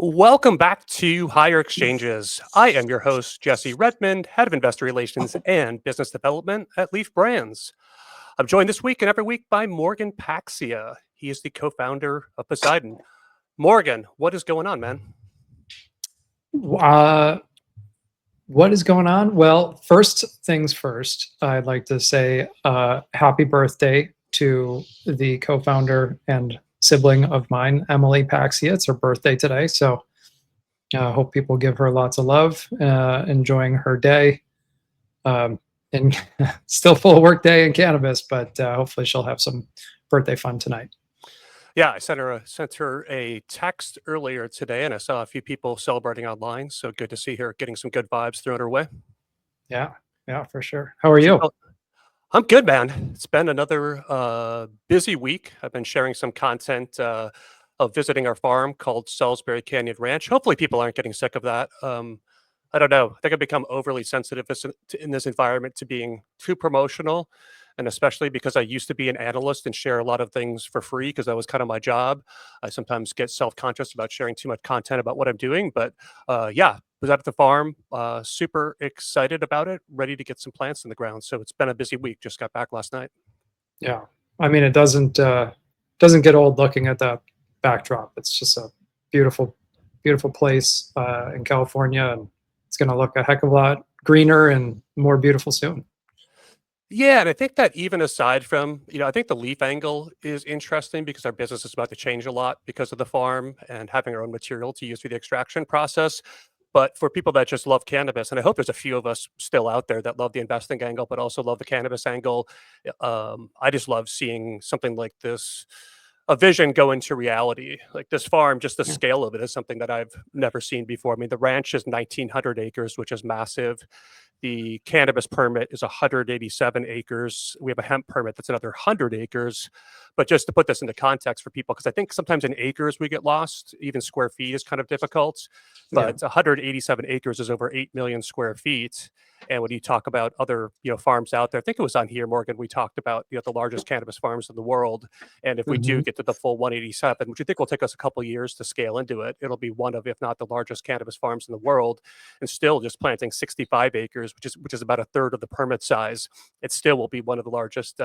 Welcome back to Higher Exchanges. I am your host, Jesse Redmond, Head of Investor Relations and Business Development at LEEF Brands. I'm joined this week and every week by Morgan Paxhia. He is the co-founder of Poseidon. Morgan, what is going on, man? What is going on? Well, first things first, I'd like to say happy birthday to the co-founder and sibling of mine, Emily Paxhia. It's her birthday today, so I hope people give her lots of love, enjoying her day. And still full work day in cannabis, but hopefully she'll have some birthday fun tonight. Yeah, I sent her a text earlier today, and I saw a few people celebrating online. So good to see her getting some good vibes thrown her way. Yeah, for sure. How are you? I'm good, man. It's been another busy week. I've been sharing some content of visiting our farm called Salisbury Canyon Ranch. Hopefully, people aren't getting sick of that. I don't know. I think I've become overly sensitive in this environment to being too promotional, and especially because I used to be an analyst and share a lot of things for free because that was kind of my job. I sometimes get self-conscious about sharing too much content about what I'm doing, but yeah, was out at the farm, super excited about it, ready to get some plants in the ground. So it's been a busy week. Just got back last night. Yeah, I mean, it doesn't get old looking at that backdrop. It's just a beautiful, beautiful place in California, and it's going to look a heck of a lot greener and more beautiful soon. Yeah, and I think that even aside from, I think the leaf angle is interesting because our business is about to change a lot because of the farm and having our own material to use for the extraction process. But for people that just love cannabis, and I hope there's a few of us still out there that love the investing angle, but also love the cannabis angle, I just love seeing something like this, a vision go into reality. Like this farm, just the Yeah. scale of it is something that I've never seen before. I mean, the ranch is 1,900 acres, which is massive. The cannabis permit is 187 acres. We have a hemp permit that's another 100 acres. But just to put this into context for people, because I think sometimes in acres we get lost, even square feet is kind of difficult. Yeah. But 187 acres is over 8 million square feet. And when you talk about other, farms out there, I think it was on here, Morgan, we talked about, the largest cannabis farms in the world. And if we do Mhm. get to the full 187, which I think will take us a couple years to scale into it, it'll be one of, if not the largest cannabis farms in the world. And still just planting 65 acres, which is about a third of the permit size, it still will be one of the largest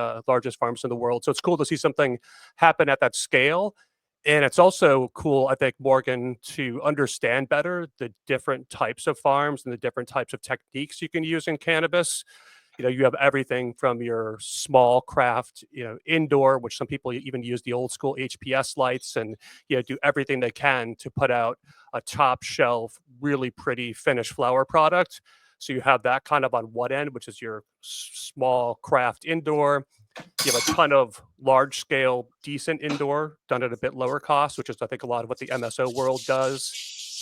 farms in the world. So it's cool to see something happen at that scale. And it's also cool, I think, Morgan, to understand better the different types of farms and the different types of techniques you can use in cannabis. You have everything from your small craft, indoor, which some people even use the old school HPS lights and, do everything they can to put out a top shelf, really pretty finished flower product. So you have that kind of on one end, which is your small craft indoor. You have a ton of large scale, decent indoor done at a bit lower cost, which is, I think, a lot of what the MSO world does.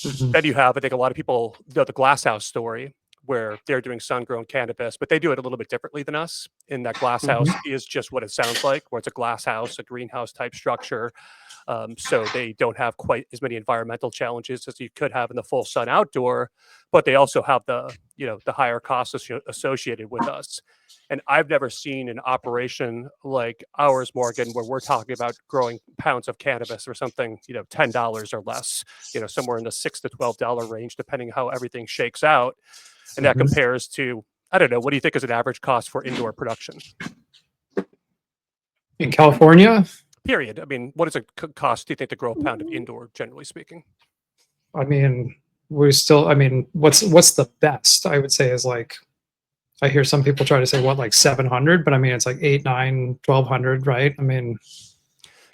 Mhm. Then you have, I think, a lot of people know the glass house story where they're doing sun-grown cannabis, but they do it a little bit differently than us. In that glass Mhm. house is just what it sounds like, where it's a glass house, a greenhouse type structure. So they don't have quite as many environmental challenges as you could have in the full sun outdoor, but they also have the higher costs associated with us. And I've never seen an operation like ours, Morgan, where we're talking about growing pounds of cannabis or something, $10 or less, somewhere in the $6 to $12 range, depending how everything shakes out. And that Mhm. compares to, I don't know, what do you think is an average cost for indoor production? In California, Period. I mean, what does it cost, do you think, to grow a pound of indoor, generally speaking? I mean, we're still. I mean, what's the best? I would say is like I hear some people try to say what like 700, but I mean it's like 8, 9, 1200, right? I mean,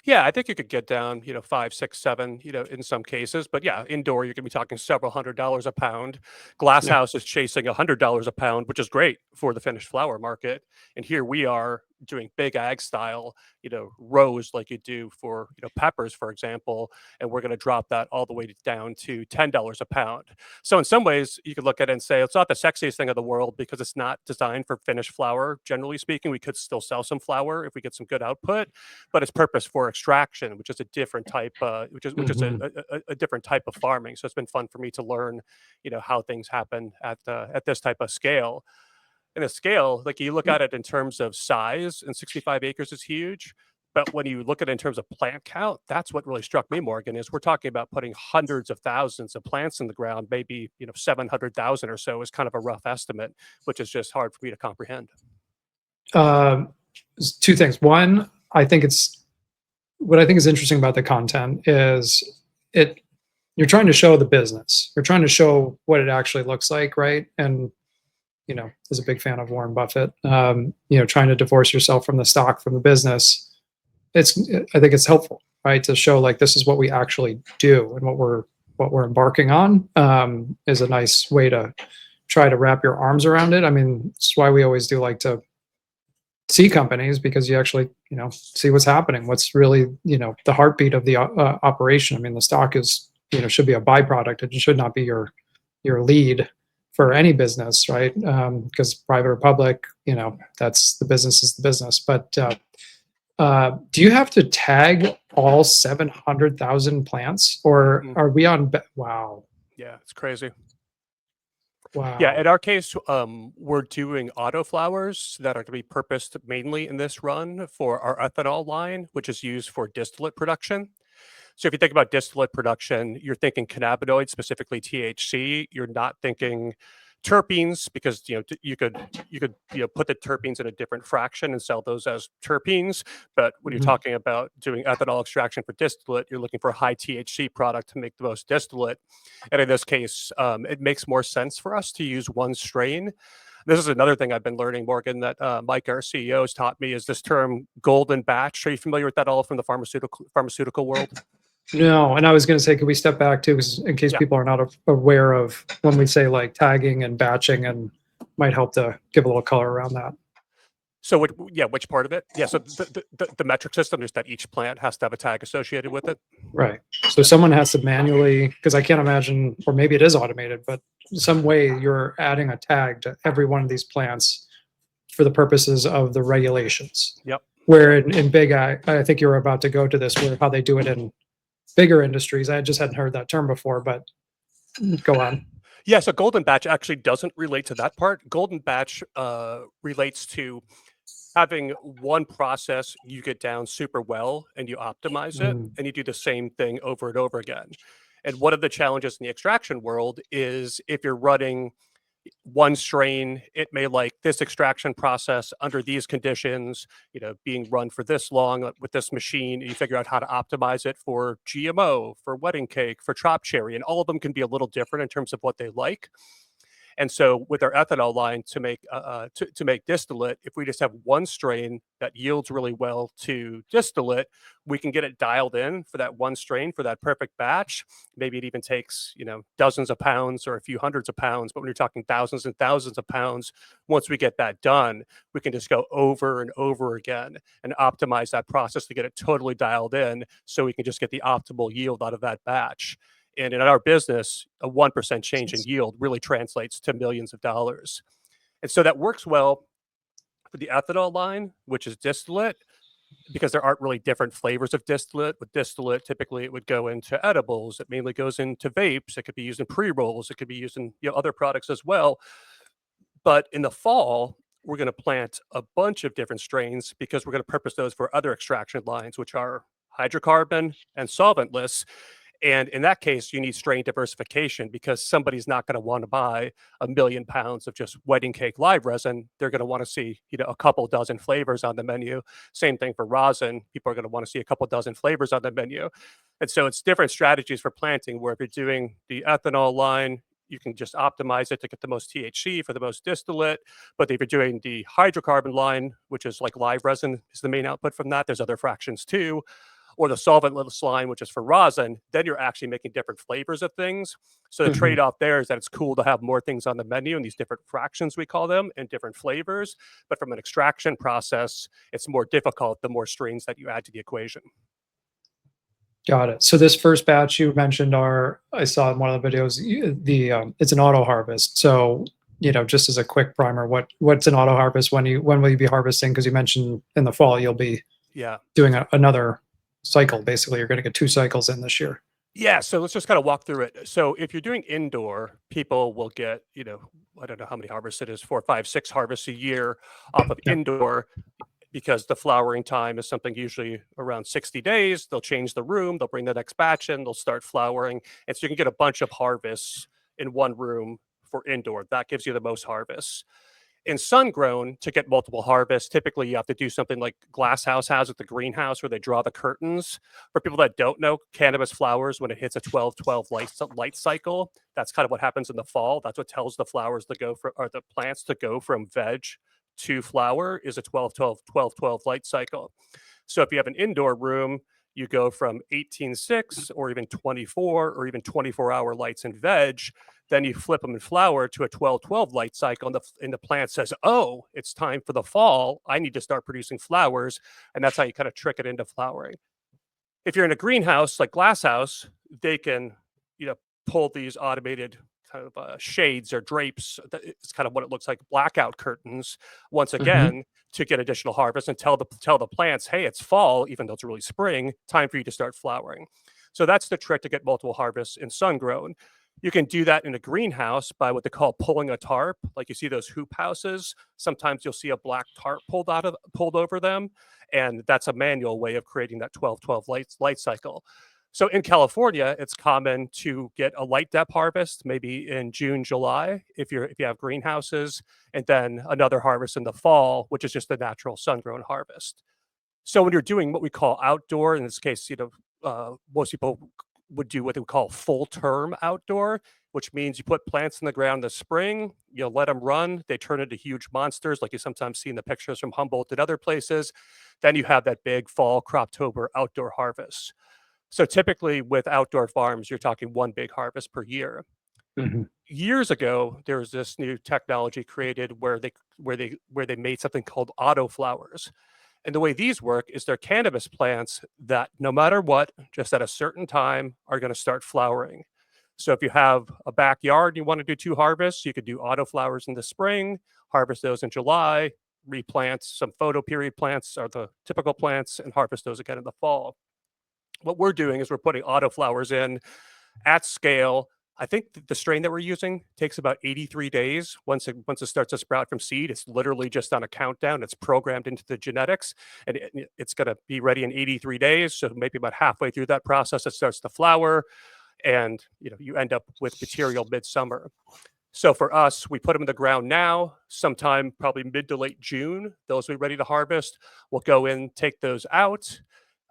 Yeah, I think you could get down, 5, 6, 7, in some cases. But yeah, indoor, you're going to be talking several $100s a pound. Glass yeah. house is chasing $100 a pound, which is great for the finished flower market. And here we are doing big ag style, rows like you do for, peppers, for example. And we're going to drop that all the way down to $10 a pound. So in some ways, you could look at it and say it's not the sexiest thing in the world because it's not designed for finished flower. Generally speaking, we could still sell some flower if we get some good output, but it's purpose for extraction, which is a different type, which is Mhm. a different type of farming. So it's been fun for me to learn, how things happen at this type of scale. And the scale, like you look at it in terms of size, and 65 acres is huge. But when you look at it in terms of plant count, that's what really struck me, Morgan, is we're talking about putting hundreds of thousands of plants in the ground, maybe 700,000 or so is kind of a rough estimate, which is just hard for me to comprehend. Um, Two things. One, what I think is interesting about the content is it you're trying to show the business. You're trying to show what it actually looks like, right? And is a big fan of Warren Buffett. Trying to divorce yourself from the stock, from the business. I think it's helpful, right, to show like this is what we actually do and what we're embarking on, is a nice way to try to wrap your arms around it. I mean, it's why we always do like to see companies, because you actually see what's happening, what's really the heartbeat of the operation. I mean, the stock is should be a byproduct. It should not be your lead for any business, right? Because private or public, that's the business is the business. But do you have to tag all 700,000 plants, or are we on? Wow. Yeah, it's crazy. Wow. Yeah, in our case, we're doing autoflowers that are to be purposed mainly in this run for our ethanol line, which is used for distillate production. So if you think about distillate production, you're thinking cannabinoids, specifically THC. You're not thinking terpenes, because you could put the terpenes in a different fraction and sell those as terpenes. But when you're talking about doing ethanol extraction for distillate, you're looking for a high THC product to make the most distillate. And in this case, it makes more sense for us to use one strain. This is another thing I've been learning, Morgan, that Mike, our CEO, has taught me, is this term golden batch. Are you familiar with that all from the pharmaceutical world? No, and I was going to say, could we step back too, because in case people are not aware of when we say like tagging and batching, and might help to give a little color around that. So, which part of it? Yeah, so the metric system is that each plant has to have a tag associated with it. Right. So someone has to manually, because I can't imagine, or maybe it is automated, but some way you're adding a tag to every one of these plants for the purposes of the regulations. Yep. Where in big, I think you're about to go to this, where how they do it in bigger industries. I just hadn't heard that term before, but go on. Yeah, so golden batch actually doesn't relate to that part. Golden batch relates to having one process you get down super well and you optimize it, and you do the same thing over and over again. And one of the challenges in the extraction world is if you're running one strain, it may like this extraction process under these conditions, being run for this long with this machine. You figure out how to optimize it for GMO, for wedding cake, for trop cherry, and all of them can be a little different in terms of what they like. And so with our ethanol line to make distillate, if we just have one strain that yields really well to distillate, we can get it dialed in for that one strain for that perfect batch. Maybe it even takes, dozens of pounds or a few hundreds of pounds, but when you're talking thousands and thousands of pounds, once we get that done, we can just go over and over again and optimize that process to get it totally dialed in, so we can just get the optimal yield out of that batch. And in our business, a 1% change in yield really translates to millions of dollars. And so that works well for the ethanol line, which is distillate, because there aren't really different flavors of distillate. With distillate, typically it would go into edibles. It mainly goes into vapes. It could be used in pre-rolls. It could be used in other products as well. But in the fall, we're going to plant a bunch of different strains, because we're going to purpose those for other extraction lines, which are hydrocarbon and solventless. And in that case, you need strain diversification, because somebody's not going to want to buy 1,000,000 pounds of just wedding cake live resin. They're going to want to see, a couple dozen flavors on the menu. Same thing for rosin. People are going to want to see a couple dozen flavors on the menu. And so it's different strategies for planting, where if you're doing the ethanol line, you can just optimize it to get the most THC for the most distillate. But if you're doing the hydrocarbon line, which is like live resin is the main output from that, there's other fractions too, or the solventless line, which is for rosin, then you're actually making different flavors of things. So the trade-off there is that it's cool to have more things on the menu in these different fractions, we call them, and different flavors. But from an extraction process, it's more difficult the more strains that you add to the equation. Got it. So this first batch you mentioned I saw in one of the videos, it's an auto harvest. So, just as a quick primer, what's an auto harvest? When will you be harvesting? Because you mentioned in the fall you'll be doing another cycle. Basically, you're going to get 2 cycles in this year. Yeah, so let's just kind of walk through it. So if you're doing indoor, people will get, I don't know how many harvests it is, 4, 5, 6 harvests a year off of indoor. because the flowering time is something usually around 60 days. They'll change the room, they'll bring the next batch in, they'll start flowering. And so you can get a bunch of harvests in one room for indoor. That gives you the most harvests. In sun grown, to get multiple harvests, typically you have to do something like Glasshouse has at the greenhouse where they draw the curtains. For people that don't know, cannabis flowers, when it hits a 12-12 light cycle, that's kind of what happens in the fall. That's what tells the flowers to go for, or the plants to go from veg to flower, is a 12-12 light cycle. So if you have an indoor room, you go from 18/6 or even 24 or even 24-hour lights in veg. Then you flip them in flower to a 12-12 light cycle, and the plant says, "Oh, it's time for the fall. I need to start producing flowers," and that's how you kind of trick it into flowering. If you're in a greenhouse like Glasshouse, they can, you know, pull these automated kind of shades or drapes. It's kind of what it looks like, blackout curtains. Once Hmm. again, to get additional harvest and tell the plants, "Hey, it's fall, even though it's really spring. Time for you to start flowering." So that's the trick to get multiple harvests in sun grown. You can do that in a greenhouse by what they call pulling a tarp. Like you see those hoop houses. Sometimes you'll see a black tarp pulled over them, and that's a manual way of creating that 12-12 light cycle. So in California, it's common to get a light depth harvest maybe in June, July, if you have greenhouses, and then another harvest in the fall, which is just the natural sun-grown harvest. So when you're doing what we call outdoor, in this case, most people would do what they would call full term outdoor, which means you put plants in the ground in the spring, you let them run, they turn into huge monsters like you sometimes see in the pictures from Humboldt and other places. Then you have that big fall croptober outdoor harvest. So typically with outdoor farms, you're talking one big harvest per year. Hmm. Years ago, there was this new technology created where they made something called auto flowers. And the way these work is they're cannabis plants that no matter what, just at a certain time, are going to start flowering. So if you have a backyard and you want to do two harvests, you could do auto flowers in the spring, harvest those in July, replant some photo period plants are the typical plants, and harvest those again in the fall. What we're doing is we're putting auto flowers in at scale. I think the strain that we're using takes about 83 days once it starts to sprout from seed. It's literally just on a countdown. It's programmed into the genetics, and it's going to be ready in 83 days. So maybe about halfway through that process, it starts to flower, and you end up with material midsummer. So for us, we put them in the ground now. Sometime probably mid to late June, those will be ready to harvest. We'll go in, take those out,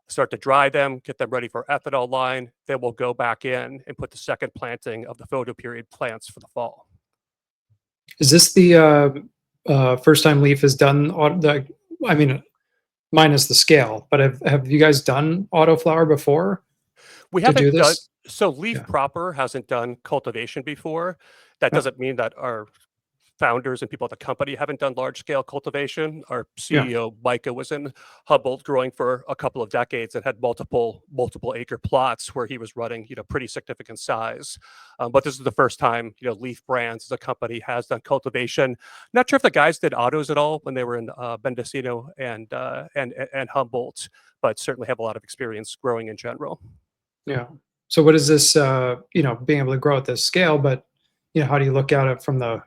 start to dry them, get them ready for ethanol line. Then we'll go back in and put the second planting of the photo period plants for the fall. Is this the first time LEEF has done I mean, minus the scale, but have you guys done auto flower before We to do haven't done this? so LEEF Yeah. proper hasn't done cultivation before. That Yeah. doesn't mean that our founders and people at the company haven't done large scale cultivation. Our Yeah. CEO Micah was in Humboldt growing for a couple of decades and had multiple acre plots where he was running pretty significant size. But this is the first time Leaf Brands as a company has done cultivation. Not sure if the guys did autos at all when they were in Mendocino and Humboldt, but certainly have a lot of experience growing in general. Yeah. So what is this, being able to grow at this scale, but, how do you look at it from the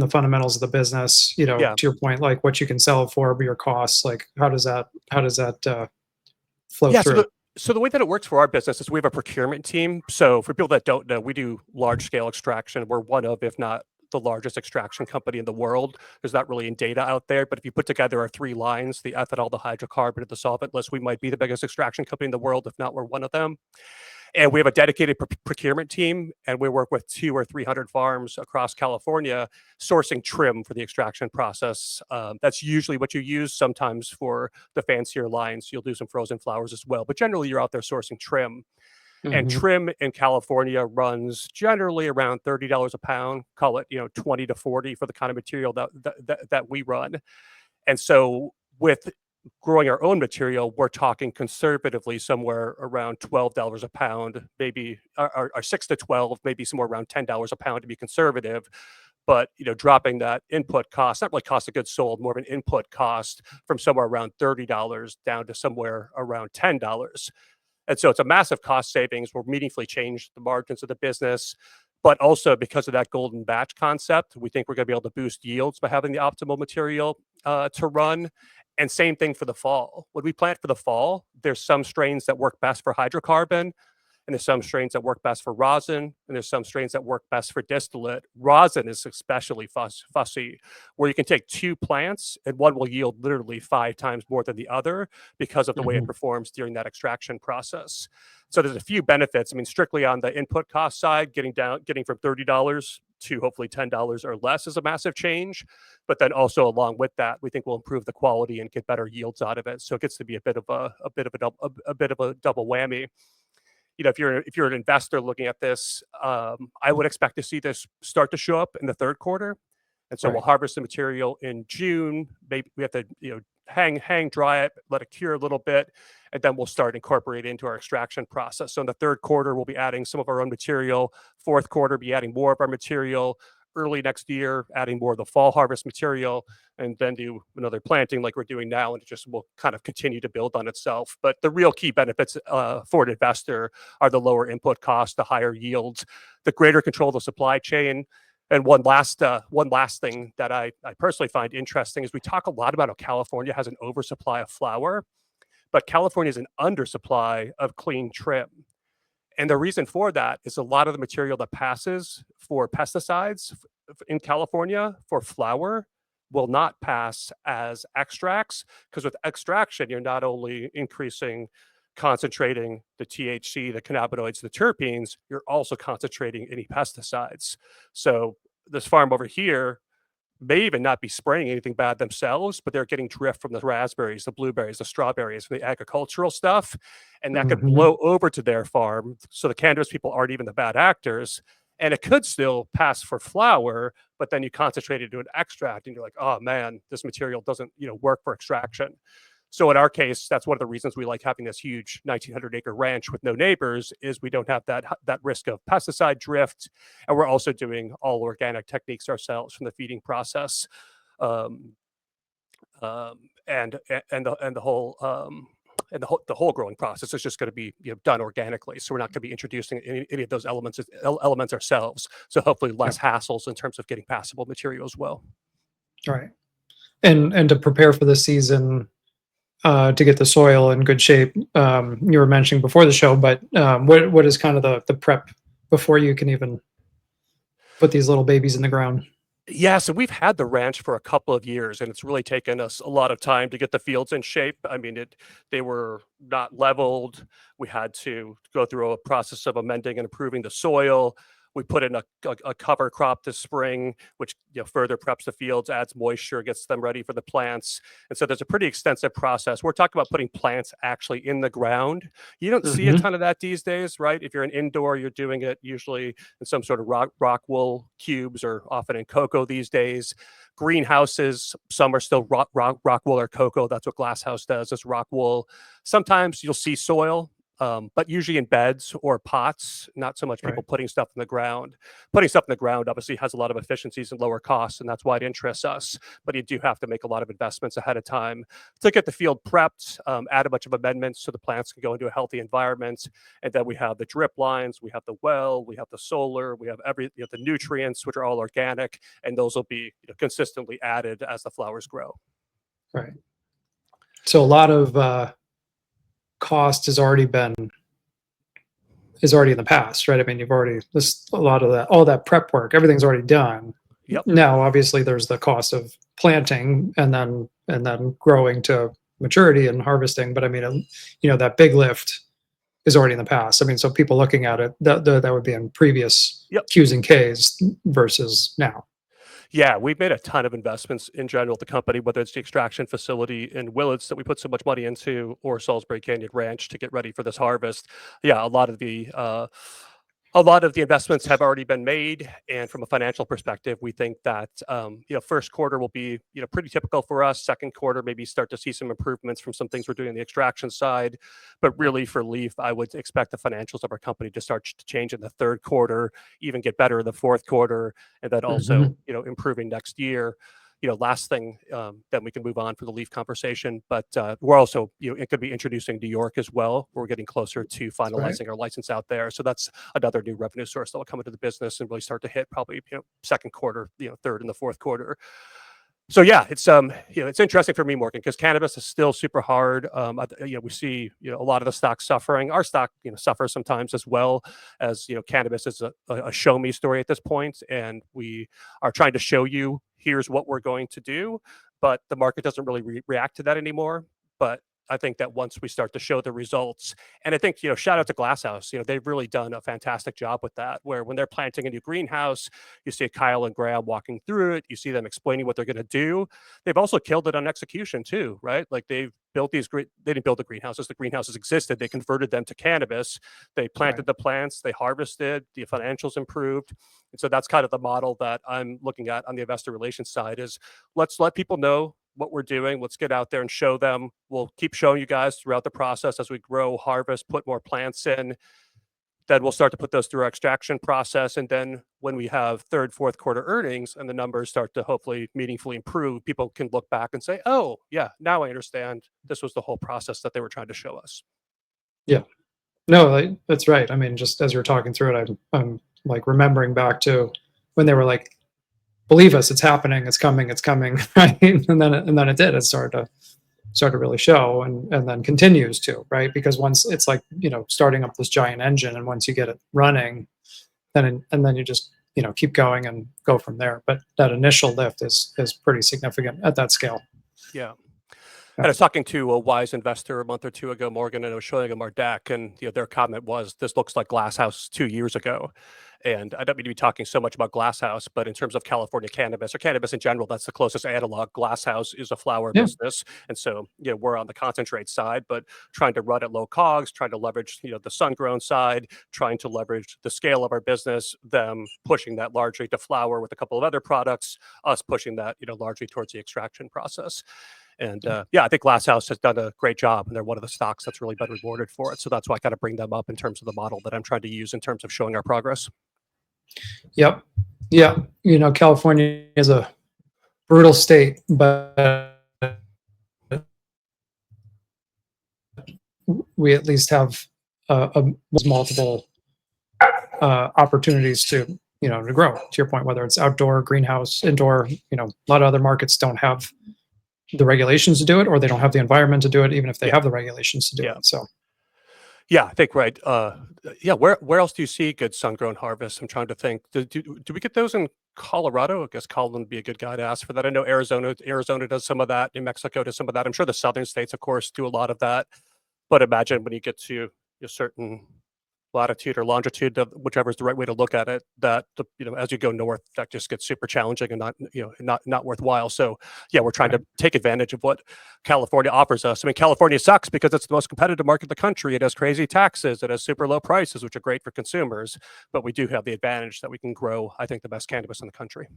fundamentals of the business, Yeah. to your point, like what you can sell it for, but your costs, like how does that flow Yeah, so through? the way that it works for our business is we have a procurement team. So for people that don't know, we do large scale extraction. We're one of, if not the largest extraction company in the world. There's not really any data out there, but if you put together our three lines, the ethanol, the hydrocarbon, and the solvent list, we might be the biggest extraction company in the world. If not, we're one of them. And we have a dedicated procurement team, and we work with 200 or 300 farms across California sourcing trim for the extraction process. That's usually what you use. Sometimes for the fancier lines, you'll do some frozen flowers as well. But generally, you're out there sourcing trim. And Hmm. trim in California runs generally around $30 a pound. Call it 20 to 40 for the kind of material that we run. And so with growing our own material, we're talking conservatively somewhere around $12 a pound, maybe or 6 to 12, maybe somewhere around $10 a pound to be conservative. But dropping that input cost, not really cost of goods sold, more of an input cost from somewhere around $30 down to somewhere around $10. And so it's a massive cost savings. We're meaningfully changed the margins of the business. But also because of that golden batch concept, we think we're going to be able to boost yields by having the optimal material to run. And same thing for the fall. When we plant for the fall, there's some strains that work best for hydrocarbon, and there's some strains that work best for rosin, and there's some strains that work best for distillate. Rosin is especially fussy, where you can take two plants and one will yield literally 5 times more than the other because of the way it Mhm. performs during that extraction process. So there's a few benefits. I mean, strictly on the input cost side, getting from $30 to hopefully $10 or less is a massive change. But then also along with that, we think we'll improve the quality and get better yields out of it. So it gets to be a bit of a double whammy. If you're an investor looking at this, I would expect to see this start to show up in the third quarter, and so we'll Right. harvest the material in June. Maybe we have to hang dry it, let it cure a little bit, and then we'll start incorporating it into our extraction process. So in the third quarter, we'll be adding some of our own material. Fourth quarter, be adding more of our material. Early next year, adding more of the fall harvest material, and then do another planting like we're doing now, and it just will kind of continue to build on itself. But the real key benefits for an investor are the lower input costs, the higher yields, the greater control of the supply chain. And one last thing that I personally find interesting is we talk a lot about how California has an oversupply of flower, but California is an undersupply of clean trim. And the reason for that is a lot of the material that passes for pesticides in California for flower will not pass as extracts, because with extraction, you're not only increasing concentrating the THC, the cannabinoids, the terpenes, you're also concentrating any pesticides. So this farm over here may even not be spraying anything bad themselves, but they're getting drift from the raspberries, the blueberries, the strawberries, the agricultural stuff. And that could Mhm. blow over to their farm. So the cannabis people aren't even the bad actors. And it could still pass for flower, but then you concentrate it into an extract and you're like, oh man, this material doesn't, work for extraction. So in our case, that's one of the reasons we like having this huge 1,900-acre ranch with no neighbors is we don't have that risk of pesticide drift, and we're also doing all organic techniques ourselves from the feeding process, um, and the whole growing process is just going to be done organically. So we're not going to be introducing any of those elements ourselves. So hopefully Yeah. less hassles in terms of getting passable material as well. Right. And to prepare for the season, to get the soil in good shape. You were mentioning before the show, but what is kind of the prep before you can even put these little babies in the ground? Yeah, so we've had the ranch for a couple of years, and it's really taken us a lot of time to get the fields in shape. I mean, they were not leveled. We had to go through a process of amending and improving the soil. We put in a cover crop this spring, which further preps the fields, adds moisture, gets them ready for the plants. And so there's a pretty extensive process. We're talking about putting plants actually in the ground. You don't see a Mhm. ton of that these days, right? If you're an indoor, you're doing it usually in some sort of rock wool cubes, or often in cocoa these days. Greenhouses, some are still rock wool or cocoa. That's what Glasshouse does, is rock wool. Sometimes you'll see soil, but usually in beds or pots, not so much people Right. putting stuff in the ground. Putting stuff in the ground obviously has a lot of efficiencies and lower costs, and that's why it interests us. But you do have to make a lot of investments ahead of time to get the field prepped, add a bunch of amendments so the plants can go into a healthy environment. And then we have the drip lines, we have the well, we have the solar, we have the nutrients, which are all organic, and those will be consistently added as the flowers grow. Right. So a lot of cost is already in the past, right? I mean, you've already this a lot of that all that prep work, everything's already done. Yep. Now, obviously, there's the cost of planting and then growing to maturity and harvesting. But I mean, that big lift is already in the past. I mean, so people looking at it, that would be in previous Yep. Qs and Ks versus now. Yeah, we've made a ton of investments in general at the company, whether it's the extraction facility in Willits that we put so much money into, or Salisbury Canyon Ranch to get ready for this harvest. Yeah, a lot of the investments have already been made, and from a financial perspective, we think that first quarter will be pretty typical for us. Second quarter, maybe start to see some improvements from some things we're doing on the extraction side, but really for LEEF, I would expect the financials of our company to start to change in the third quarter, even get better in the fourth quarter, and then also Mhm. improving next year. Last thing, then we can move on for the LEEF conversation. But we're also, it could be introducing New York as well. We're getting closer to Right. finalizing our license out there. So that's another new revenue source that will come into the business and really start to hit probably, second quarter, third and the fourth quarter. So yeah, it's it's interesting for me, Morgan, because cannabis is still super hard. We see a lot of the stocks suffering. Our stock suffers sometimes as well, as cannabis is a show me story at this point, and we are trying to show you here's what we're going to do, but the market doesn't really react to that anymore. But I think that once we start to show the results, and I think shout out to Glasshouse, they've really done a fantastic job with that. Where when they're planting a new greenhouse, you see Kyle and Graham walking through it. You see them explaining what they're going to do. They've also killed it on execution too, right? Like they've built these great. They didn't build the greenhouses. The greenhouses existed. They converted them to cannabis. They planted Right. the plants. They harvested. The financials improved. And so that's kind of the model that I'm looking at on the investor relations side. Is let's let people know what we're doing. Let's get out there and show them. We'll keep showing you guys throughout the process as we grow, harvest, put more plants in. Then we'll start to put those through our extraction process. And then when we have third, fourth quarter earnings and the numbers start to hopefully meaningfully improve, people can look back and say, oh, yeah, now I understand this was the whole process that they were trying to show us. Yeah. No, that's right. I mean, just as you're talking through it, I'm like remembering back to when they were like, "Believe us, it's happening, it's coming," right? And then it did. It started to really show, and then continues to, right? Because once it's like starting up this giant engine, and once you get it running, and then you just keep going and go from there. But that initial lift is pretty significant at that scale. Yeah. Yeah. And I was talking to a wise investor a month or two ago, Morgan, and I was showing them our deck, and their comment was, "This looks like Glasshouse 2 years ago." And I don't mean to be talking so much about Glasshouse, but in terms of California cannabis or cannabis in general, that's the closest analog. Glasshouse is a flower Yeah. business, and so we're on the concentrate side, but trying to run at low COGS, trying to leverage the sun grown side, trying to leverage the scale of our business, them pushing that largely to flower with a couple of other products, us pushing that largely towards the extraction process. And I think Glasshouse has done a great job, and they're one of the stocks that's really been rewarded for it. So that's why I kind of bring them up in terms of the model that I'm trying to use in terms of showing our progress. Yep. Yeah. California is a brutal state, but we at least have multiple opportunities to grow. To your point, whether it's outdoor, greenhouse, indoor, a lot of other markets don't have the regulations to do it, or they don't have the environment to do it, even if they Yeah. have the regulations to do Yeah. it. So Yeah, I think right. Where else do you see good sun grown harvests? I'm trying to think. Do we get those in Colorado? I guess Colin would be a good guy to ask for that. I know Arizona does some of that. New Mexico does some of that. I'm sure the southern states, of course, do a lot of that. But imagine when you get to a certain latitude or longitude, of whichever is the right way to look at it, that as you go north, that just gets super challenging and not worthwhile. So yeah, we're trying right. to take advantage of what California offers us. I mean, California sucks because it's the most competitive market in the country. It has crazy taxes, it has super low prices, which are great for consumers, but we do have the advantage that we can grow, I think, the best cannabis in the country.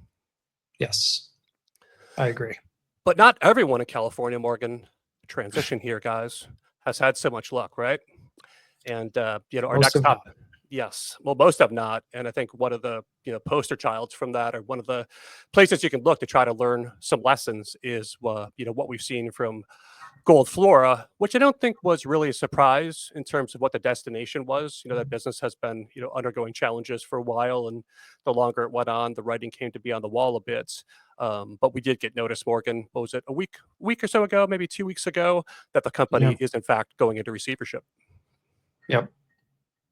Yes, I agree. But not everyone in California, Morgan, transition here, guys, has had so much luck, right? And our Most next of them. top, yes, well, most have not. And I think one of the poster childs from that, or one of the places you can look to try to learn some lessons, is what we've seen from Gold Flora, which I don't think was really a surprise in terms of what the destination was. That business has been undergoing challenges for a while, and the longer it went on, the writing came to be on the wall a bit. But we did get notice, Morgan. What was it, a week or so ago, maybe 2 weeks ago, that the company Yeah. is in fact going into receivership. Yep.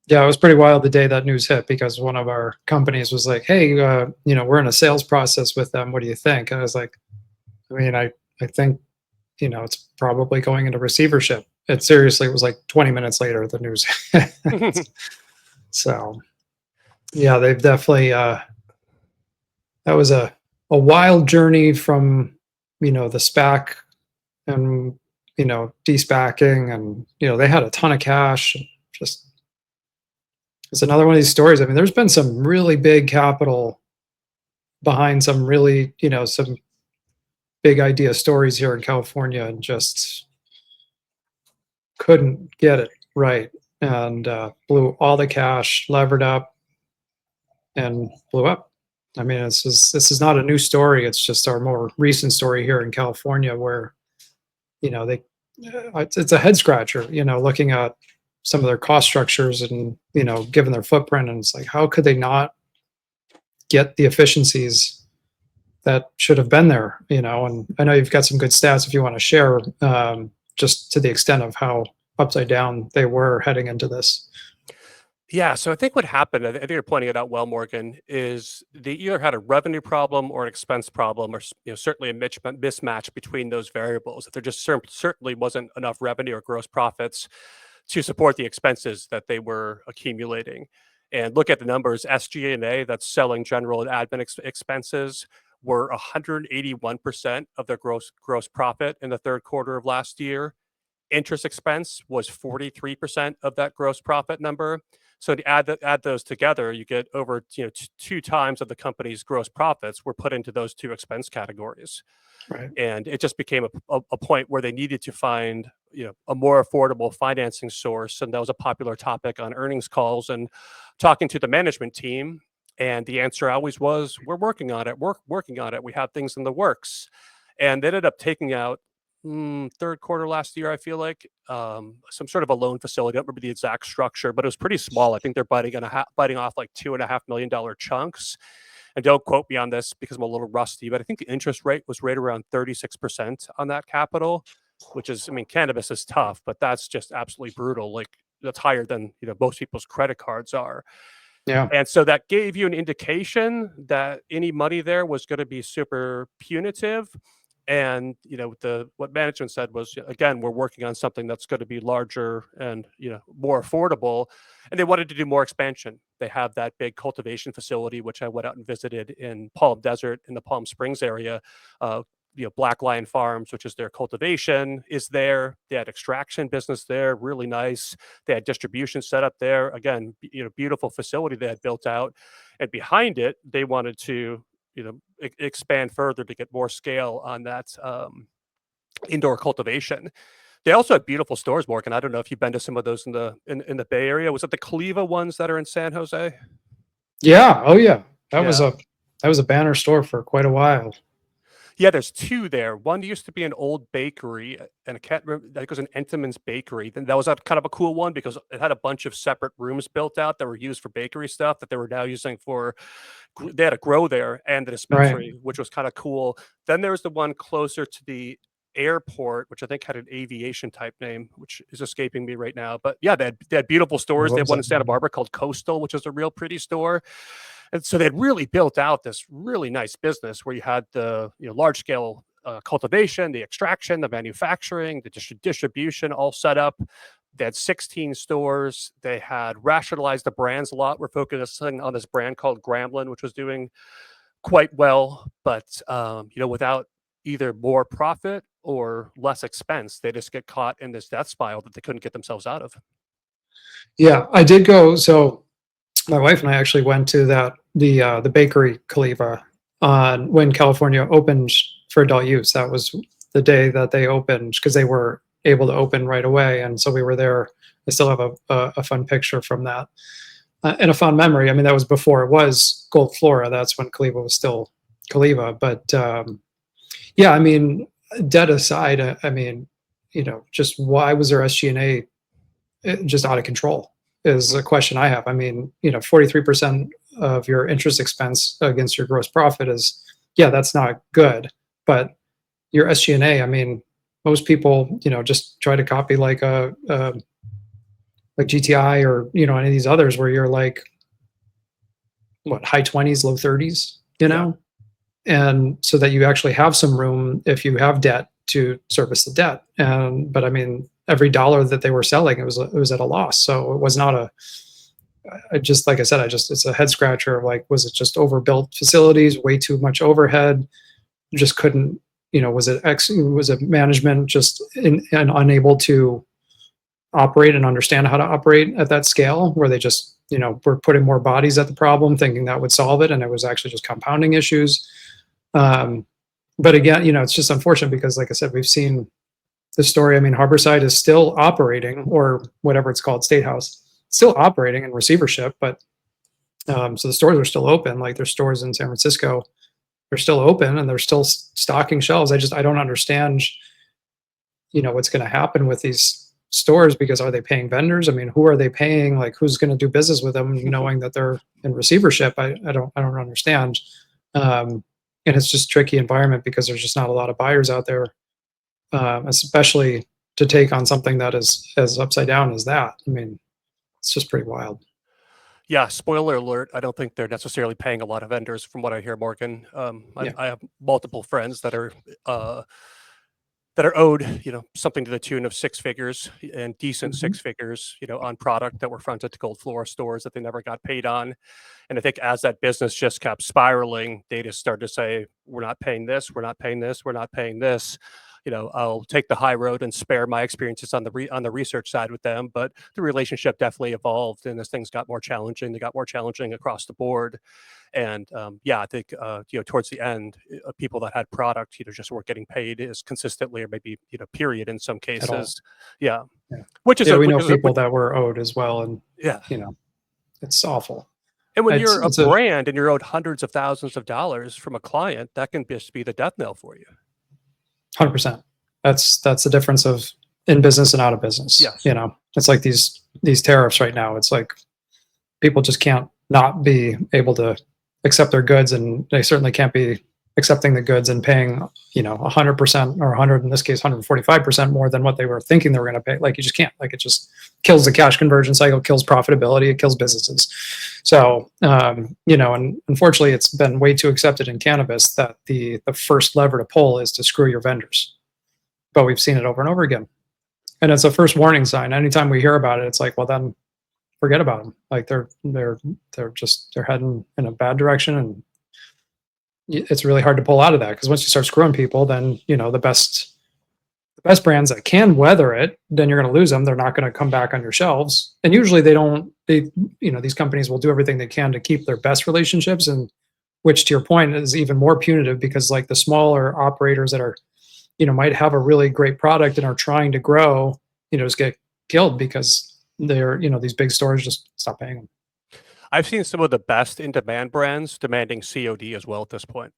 Yeah, it was pretty wild the day that news hit, because one of our companies was like, "Hey, we're in a sales process with them. What do you think?" And I was like, "I mean, I think it's probably going into receivership." It seriously was like 20 minutes later the news hit. So yeah, they've definitely that was a wild journey from the SPAC, and de-SPACing, and they had a ton of cash. Just, it's another one of these stories. I mean, there's been some really big capital behind some really some big idea stories here in California, and just couldn't get it right, and blew all the cash, levered up, and blew up. I mean, this is not a new story. It's just our more recent story here in California, where they it's a head scratcher. Looking at some of their cost structures, and given their footprint, and it's like, how could they not get the efficiencies that should have been there, and I know you've got some good stats if you want to share, just to the extent of how upside down they were heading into this. Yeah, so I think what happened, I think you're pointing it out well, Morgan, is they either had a revenue problem or an expense problem, or certainly a mismatch between those variables. If there just certainly wasn't enough revenue or gross profits to support the expenses that they were accumulating. And look at the numbers: SG&A, that's selling, general, and admin expenses, were 181% of their gross profit in the third quarter of last year. Interest expense was 43% of that gross profit number. So to add those together, you get over two times of the company's gross profits were put into those two expense categories. Right. And it just became a point where they needed to find a more affordable financing source, and that was a popular topic on earnings calls and talking to the management team. And the answer always was, "We're working on it. We're working on it. We have things in the works." And they ended up taking out third quarter last year, I feel like, some sort of a loan facility. I don't remember the exact structure, but it was pretty small. I think they're biting off like $2.5 million chunks. And don't quote me on this because I'm a little rusty, but I think the interest rate was right around 36% on that capital, which is, I mean, cannabis is tough, but that's just absolutely brutal. Like, that's higher than most people's credit cards are. Yeah. And so that gave you an indication that any money there was going to be super punitive. And what management said was, again, we're working on something that's going to be larger and more affordable. And they wanted to do more expansion. They have that big cultivation facility, which I went out and visited in Palm Desert, in the Palm Springs area. Black Lion Farms, which is their cultivation, is there. They had extraction business there, really nice. They had distribution set up there. Again, beautiful facility they had built out. And behind it, they wanted to expand further to get more scale on that indoor cultivation. They also have beautiful stores, Morgan. I don't know if you've been to some of those in the Bay Area. Was it the Cleva ones that are in San Jose? Yeah. Oh yeah. That was Yeah. a banner store for quite a while. Yeah, there's two there. One used to be an old bakery, and I can't remember. I think it was an Entenmann's Bakery. Then that was a kind of a cool one because it had a bunch of separate rooms built out that were used for bakery stuff that they were now using for. They had a grow there and the Right. dispensary, which was kind of cool. Then there was the one closer to the airport, which I think had an aviation type name, which is escaping me right now. But yeah, they had beautiful stores. What They had was one that? in Santa Barbara called Coastal, which is a real pretty store. And so they'd really built out this really nice business where you had the large scale cultivation, the extraction, the manufacturing, the distribution all set up. They had 16 stores. They had rationalized the brands a lot. We're focusing on this brand called Gremlin, which was doing quite well, but without either more profit or less expense, they just get caught in this death spiral that they couldn't get themselves out of. Yeah, I did go. So my wife and I actually went to the bakery Caliva on when California opened for adult use. That was the day that they opened because they were able to open right away, and so we were there. I still have a fun picture from that and a fond memory. I mean, that was before it was Gold Flora. That's when Caliva was still Caliva. But yeah, I mean, debt aside, I mean, just why was their SG&A just out of control? Is a question I have. I mean, 43% of your interest expense against your gross profit is, yeah, that's not good. But your SG&A, I mean, most people, just try to copy like like GTI or any of these others where you're like what, high 20s, low 30s, Yeah. and so that you actually have some room if you have debt to service the debt. But I mean, every dollar that they were selling, it was at a loss. So it was not I just, like I said, it's a head scratcher. Like, was it just overbuilt facilities, way too much overhead? Just couldn't, was it management just and unable to operate and understand how to operate at that scale, where they just, were putting more bodies at the problem, thinking that would solve it, and it was actually just compounding issues. But again, it's just unfortunate because, like I said, we've seen the story. I mean, Harborside is still operating, or whatever it's called, State House, still operating in receivership, but so the stores are still open. Like, there's stores in San Francisco, they're still open and they're still stocking shelves. I don't understand, what's going to happen with these stores, because are they paying vendors? I mean, who are they paying? Like, who's going to do business with them knowing that they're in receivership? I don't understand. and it's just a tricky environment because there's just not a lot of buyers out there, especially to take on something that is as upside down as that. I mean, it's just pretty wild. Yeah, spoiler alert, I don't think they're necessarily paying a lot of vendors from what I hear, Morgan. Yeah. I have multiple friends uh, that are owed, something to the tune of six figures and decent Hmm. six figures, on product that were fronted to Gold Flora stores that they never got paid on. And I think as that business just kept spiraling, they just started to say, "We're not paying this. We're not paying this. We're not paying this." I'll take the high road and spare my experiences on the research side with them. But the relationship definitely evolved, and as things got more challenging, they got more challenging across the board. And yeah, I think towards the end, people that had product, just weren't getting paid as consistently, or maybe period in some At all. cases. Yeah, Yeah. which is Yeah, a we which know is a people that were owed as well, and yeah. you know, it's awful. And when It's you're a it's a brand and you're owed hundreds of thousands of dollars from a client, that can just be the death knell for you. 100%. That's the difference of in business and out of business. Yes. It's like these tariffs right now. It's like people just can't not be able to accept their goods, and they certainly can't be accepting the goods and paying 100% or 100, in this case 145% more than what they were thinking they were going to pay. Like, you just can't. Like, it just kills the cash conversion cycle, kills profitability, it kills businesses. So and unfortunately it's been way too accepted in cannabis that the first lever to pull is to screw your vendors, but we've seen it over and over again, and it's a first warning sign. Anytime we hear about it, it's like, well, then forget about them. Like, they're heading in a bad direction, and it's really hard to pull out of that, because once you start screwing people, then the best brands that can weather it, then you're going to lose them. They're not going to come back on your shelves, and usually they don't. These companies will do everything they can to keep their best relationships, and which, to your point, is even more punitive, because like the smaller operators that are might have a really great product and are trying to grow, just get killed because these big stores just stop paying them. I've seen some of the best in-demand brands demanding COD as well at this point.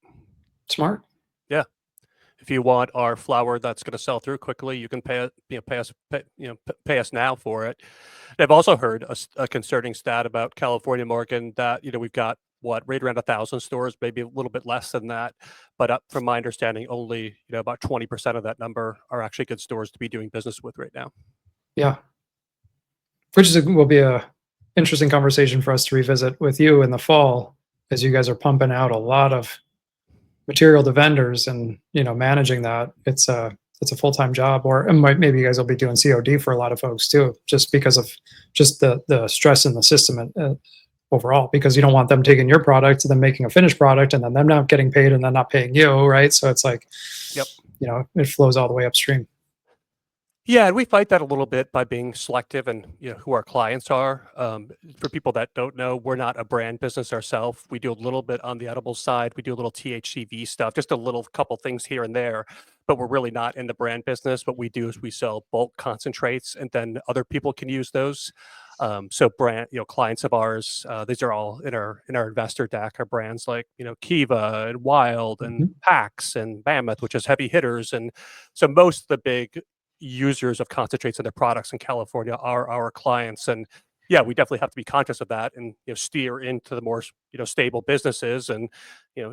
Smart. Yeah. If you want our flower that's going to sell through quickly, you can pay us now for it. And I've also heard a concerning stat about California, Morgan, that we've got right around 1,000 stores, maybe a little bit less than that. But from my understanding, only about 20% of that number are actually good stores to be doing business with right now. Yeah, which will be a interesting conversation for us to revisit with you in the fall, as you guys are pumping out a lot of material to vendors, and managing that. It's a full-time job, or maybe you guys will be doing COD for a lot of folks too, just because of just the stress in the system overall, because you don't want them taking your product and then making a finished product and then them not getting paid and then not paying you, right? So it's like, Yep. it flows all the way upstream. Yeah, and we fight that a little bit by being selective and who our clients are. For people that don't know, we're not a brand business ourselves. We do a little bit on the edible side. We do a little THCV stuff, just a little couple things here and there, but we're really not in the brand business. What we do is we sell bulk concentrates, and then other people can use those. So brand, clients of ours, these are all in our investor deck, are brands like Kiva and Wild and Mhm. Pax and Mammoth, which is heavy hitters, and so most of the big users of concentrates in their products in California are our clients. And yeah, we definitely have to be conscious of that, and steer into the more stable businesses. And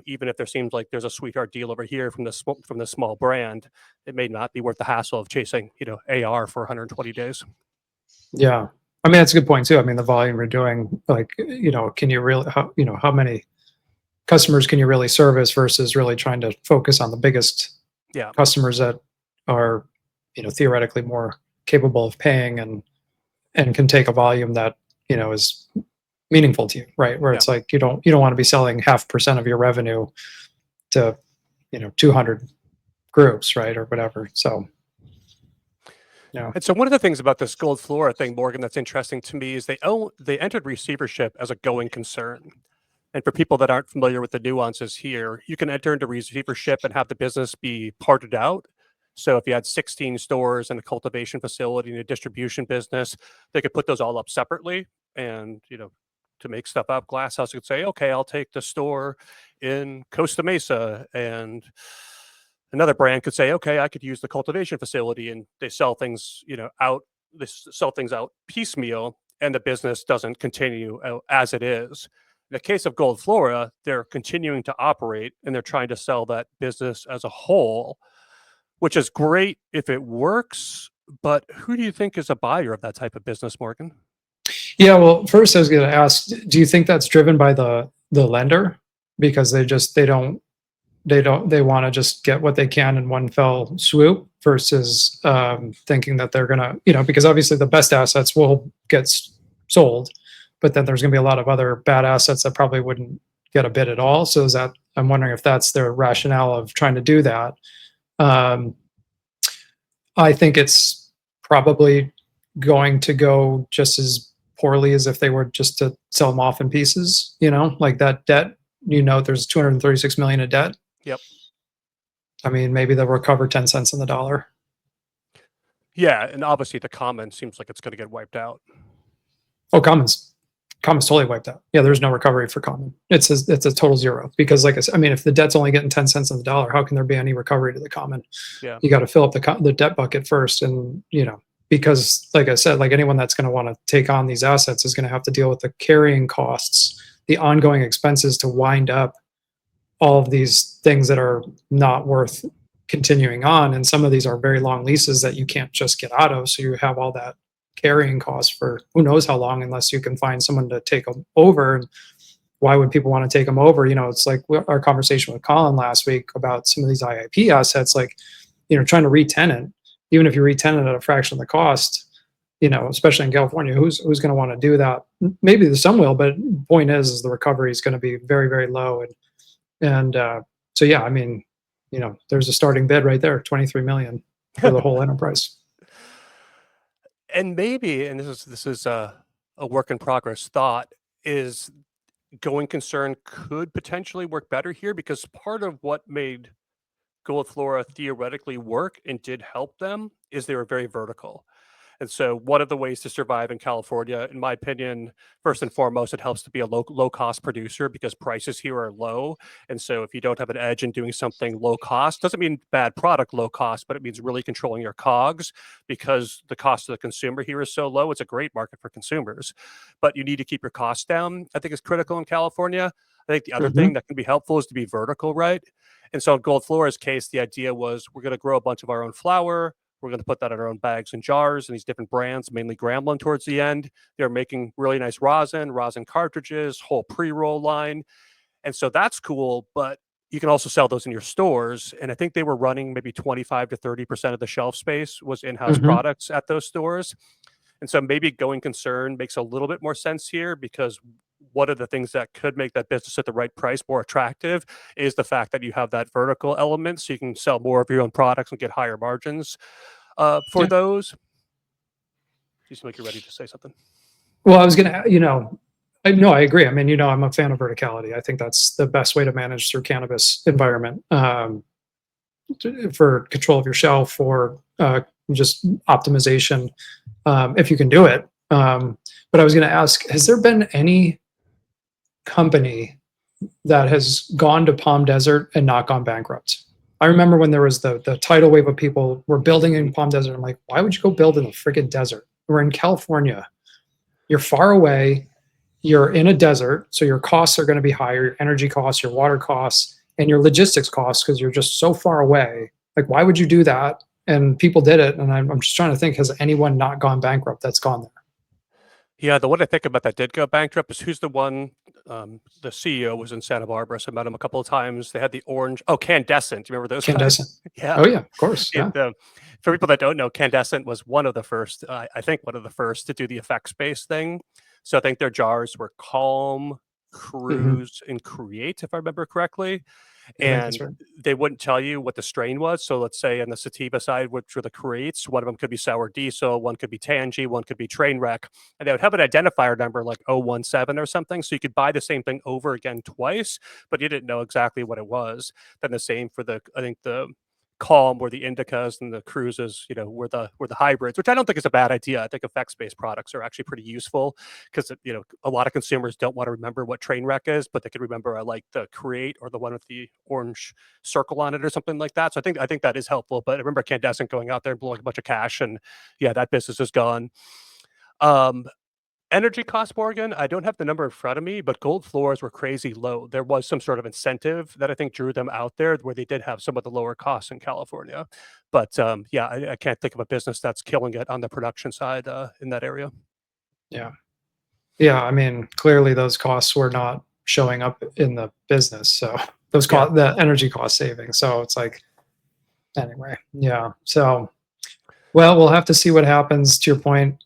even if there seems like there's a sweetheart deal over here from the small brand, it may not be worth the hassle of chasing AR for 120 days. Yeah. I mean, that's a good point too. I mean, the volume we're doing, like, can you really, how many customers can you really service, versus really trying to focus on the biggest Yeah, customers that are, theoretically more capable of paying, and can take a volume that, is meaningful to you, right? Where yeah. it's like, you don't want to be selling 0.5% of your revenue to, 200 groups, right? Or whatever. So, And so one of the things about this Gold Flora thing, Morgan, that's interesting to me is they entered receivership as a going concern. And for people that aren't familiar with the nuances here, you can enter into receivership and have the business be parted out. So if you had 16 stores and a cultivation facility and a distribution business, they could put those all up separately. And, to make stuff up, Glass House could say, okay, I'll take the store in Costa Mesa. And another brand could say, okay, I could use the cultivation facility. And they sell things, they sell things out piecemeal, and the business doesn't continue as it is. In the case of Gold Flora, they're continuing to operate and they're trying to sell that business as a whole, which is great if it works. But who do you think is a buyer of that type of business, Morgan? Yeah, well, first I was going to ask, do you think that's driven by the lender because they want to just get what they can in one fell swoop versus thinking that they're going to, because obviously the best assets will get sold, but then there's going to be a lot of other bad assets that probably wouldn't get a bid at all. So is that, I'm wondering if that's their rationale of trying to do that. Um, I think it's probably going to go just as poorly as if they were just to sell them off in pieces, like that debt, there's 236 million in debt. Yep. I mean, maybe they'll recover 10 cents on the dollar. Yeah, and obviously the common seems like it's going to get wiped out. Oh, common's totally wiped out. Yeah, there's no recovery for common. It's a total zero because, like I said, I mean, if the debt's only getting 10 cents on the dollar, how can there be any recovery to the common? Yeah. You got to fill up the debt bucket first, and because, like I said, like anyone that's going to want to take on these assets is going to have to deal with the carrying costs, the ongoing expenses to wind up all of these things that are not worth continuing on, and some of these are very long leases that you can't just get out of, so you have all that carrying costs for who knows how long unless you can find someone to take them over. And why would people want to take them over? It's like our conversation with Colin last week about some of these IIP assets, like trying to re-tenant, even if you re-tenant at a fraction of the cost, especially in California, who's going to want to do that? Maybe there's some will, but the point is the recovery is going to be very, very low. And so, yeah, I mean, there's a starting bid right there, 23 million for the whole enterprise. And maybe, and this is a work in progress thought, is going concern could potentially work better here, because part of what made Gold Flora theoretically work and did help them is they were very vertical. And so one of the ways to survive in California, in my opinion, first and foremost, it helps to be a low cost producer because prices here are low. And so if you don't have an edge in doing something low cost, doesn't mean bad product low cost, but it means really controlling your COGS, because the cost of the consumer here is so low. It's a great market for consumers, but you need to keep your costs down. I think is critical in California. I think the other thing that can be helpful is to be vertical, right? And so in Gold Flora's case, the idea was we're going to grow a bunch of our own flower. We're going to put that in our own bags and jars, and these different brands, mainly Grambling towards the end. They're making really nice rosin cartridges, whole pre-roll line. And so that's cool, but you can also sell those in your stores. And I think they were running maybe 25 to 30% of the shelf space was in-house products at those stores. And so maybe going concern makes a little bit more sense here, because one of the things that could make that business at the right price more attractive is the fact that you have that vertical element, so you can sell more of your own products and get higher margins for those. You seem like you're ready to say something. Well, I was going to, I agree. I mean, I'm a fan of verticality. I think that's the best way to manage through cannabis environment, for control of your shelf, for just optimization, if you can do it. But I was going to ask, has there been any company that has gone to Palm Desert and not gone bankrupt? I remember when there was the tidal wave of people were building in Palm Desert. I'm like, why would you go build in the friggin' desert? We're in California. You're far away. You're in a desert, so your costs are going to be higher, your energy costs, your water costs, and your logistics costs, because you're just so far away. Like, why would you do that? And people did it. And I'm just trying to think, has anyone not gone bankrupt that's gone there? Yeah, the one I think about that did go bankrupt is who's the one, the CEO was in Santa Barbara, so I met him a couple of times. They had the orange, Candescent. Do you remember those guys? Candescent. Yeah. Oh yeah, of course. Yeah. For people that don't know, Candescent was one of the first, I think one of the first to do the effects-based thing. So I think their jars were Calm, Cruise, and Create, if I remember correctly. And Right. they wouldn't tell you what the strain was. So let's say on the sativa side, which were the Creates, one of them could be Sour Diesel, one could be Tangy, one could be Trainwreck. And they would have an identifier number like 017 or something. So you could buy the same thing over again twice, but you didn't know exactly what it was. Then the same for I think the Calm were the indicas, and the cruises, were the hybrids, which I don't think is a bad idea. I think effects-based products are actually pretty useful, because a lot of consumers don't want to remember what Trainwreck is, but they can remember I like the Create or the one with the orange circle on it or something like that. So I think that is helpful. But I remember Candescent going out there and blowing a bunch of cash, and yeah, that business is gone. Energy cost, Morgan, I don't have the number in front of me, but gold floors were crazy low. There was some sort of incentive that I think drew them out there where they did have some of the lower costs in California. But yeah, I can't think of a business that's killing it on the production side in that area. Yeah. Yeah, I mean, clearly those costs were not showing up in the business, so those Yeah. the energy cost savings, so it's like anyway, yeah, so well, we'll have to see what happens. To your point,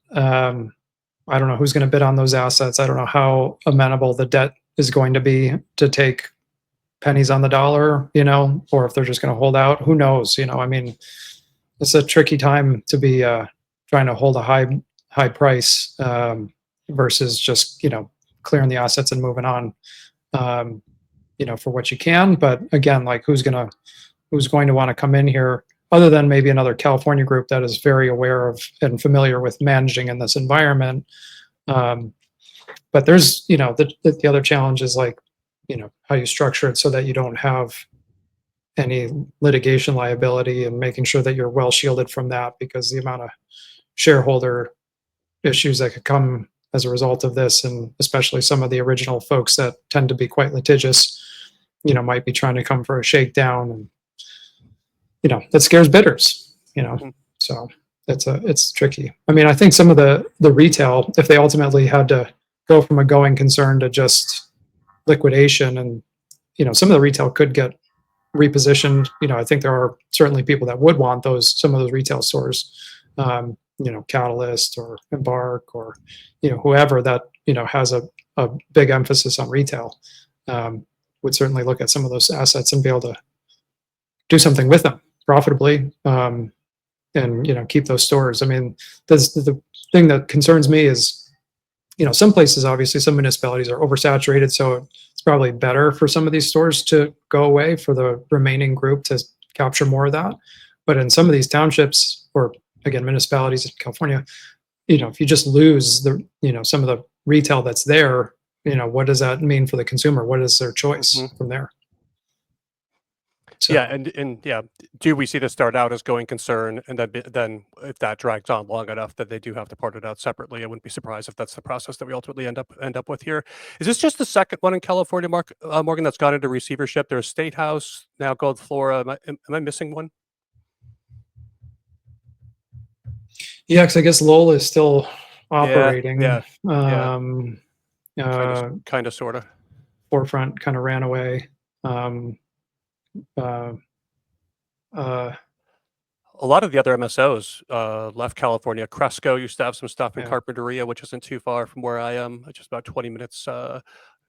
I don't know who's gonna bid on those assets. I don't know how amenable the debt is going to be to take pennies on the dollar, or if they're just gonna hold out. Who knows? I mean, it's a tricky time to be, trying to hold a high price, versus just, clearing the assets and moving on, um, for what you can. But again, like who's going to want to come in here other than maybe another California group that is very aware of and familiar with managing in this environment. Um, but there's, the other challenge is like, how you structure it so that you don't have any litigation liability and making sure that you're well shielded from that, because the amount of shareholder issues that could come as a result of this, and especially some of the original folks that tend to be quite litigious, might be trying to come for a shakedown, and that scares bidders. Mhm. So it's tricky. I mean, I think some of the retail, if they ultimately had to go from a going concern to just liquidation, and some of the retail could get repositioned. I think there are certainly people that would want some of those retail stores, Catalyst or Embark, or whoever that has a big emphasis on retail, would certainly look at some of those assets and be able to do something with them profitably, and keep those stores. I mean, the thing that concerns me is, some places, obviously, some municipalities are oversaturated, so it's probably better for some of these stores to go away for the remaining group to capture more of that. But in some of these townships, or again, municipalities in California, if you just lose some of the retail that's there, what does that mean for the consumer? What is their choice Mhm. from there? Yeah, So and yeah, do we see this start out as going concern, and then if that drags on long enough that they do have to part it out separately? I wouldn't be surprised if that's the process that we ultimately end up with here. Is this just the second one in California, Morgan, that's gone into receivership? There's State House now, Gold Flora. Am I missing one? yeah, because I guess Lowell is still Yeah, operating. yeah, yeah. Um, uh, Kind of, sort of. Forefront kind of ran away. Um, uh, uh, A lot of the other MSOs left California. Cresco used to have some stuff in yeah. Carpinteria, which isn't too far from where I am, just about 20 minutes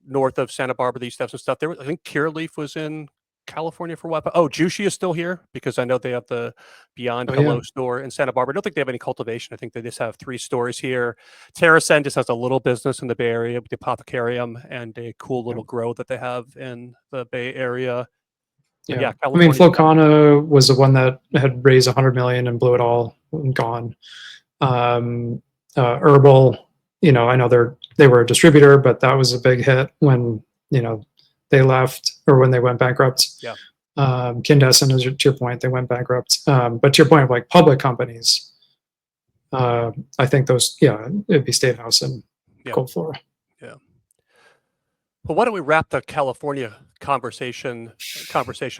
north of Santa Barbara. They used to have some stuff there. I think Leaf was in California for a while. Oh, Jushi is still here because I know they have the Beyond Oh yeah. Hello store in Santa Barbara. I don't think they have any cultivation. I think they just have 3 stores here. TerraSend just has a little business in the Bay Area with the Apothecarium and a cool Yeah. little grow that they have in the Bay Area. But Yeah. yeah, I mean, California's got Flocana was the one that had raised 100 million and blew it all and gone. Um, Herbal, I know they were a distributor, but that was a big hit when they left, or when they went bankrupt. yeah. Kindesen, is to your point, they went bankrupt. But to your point of like public companies, I think those, yeah, it'd be State House and Yeah. Gold Flora. Yeah. Well, why don't we wrap the California conversation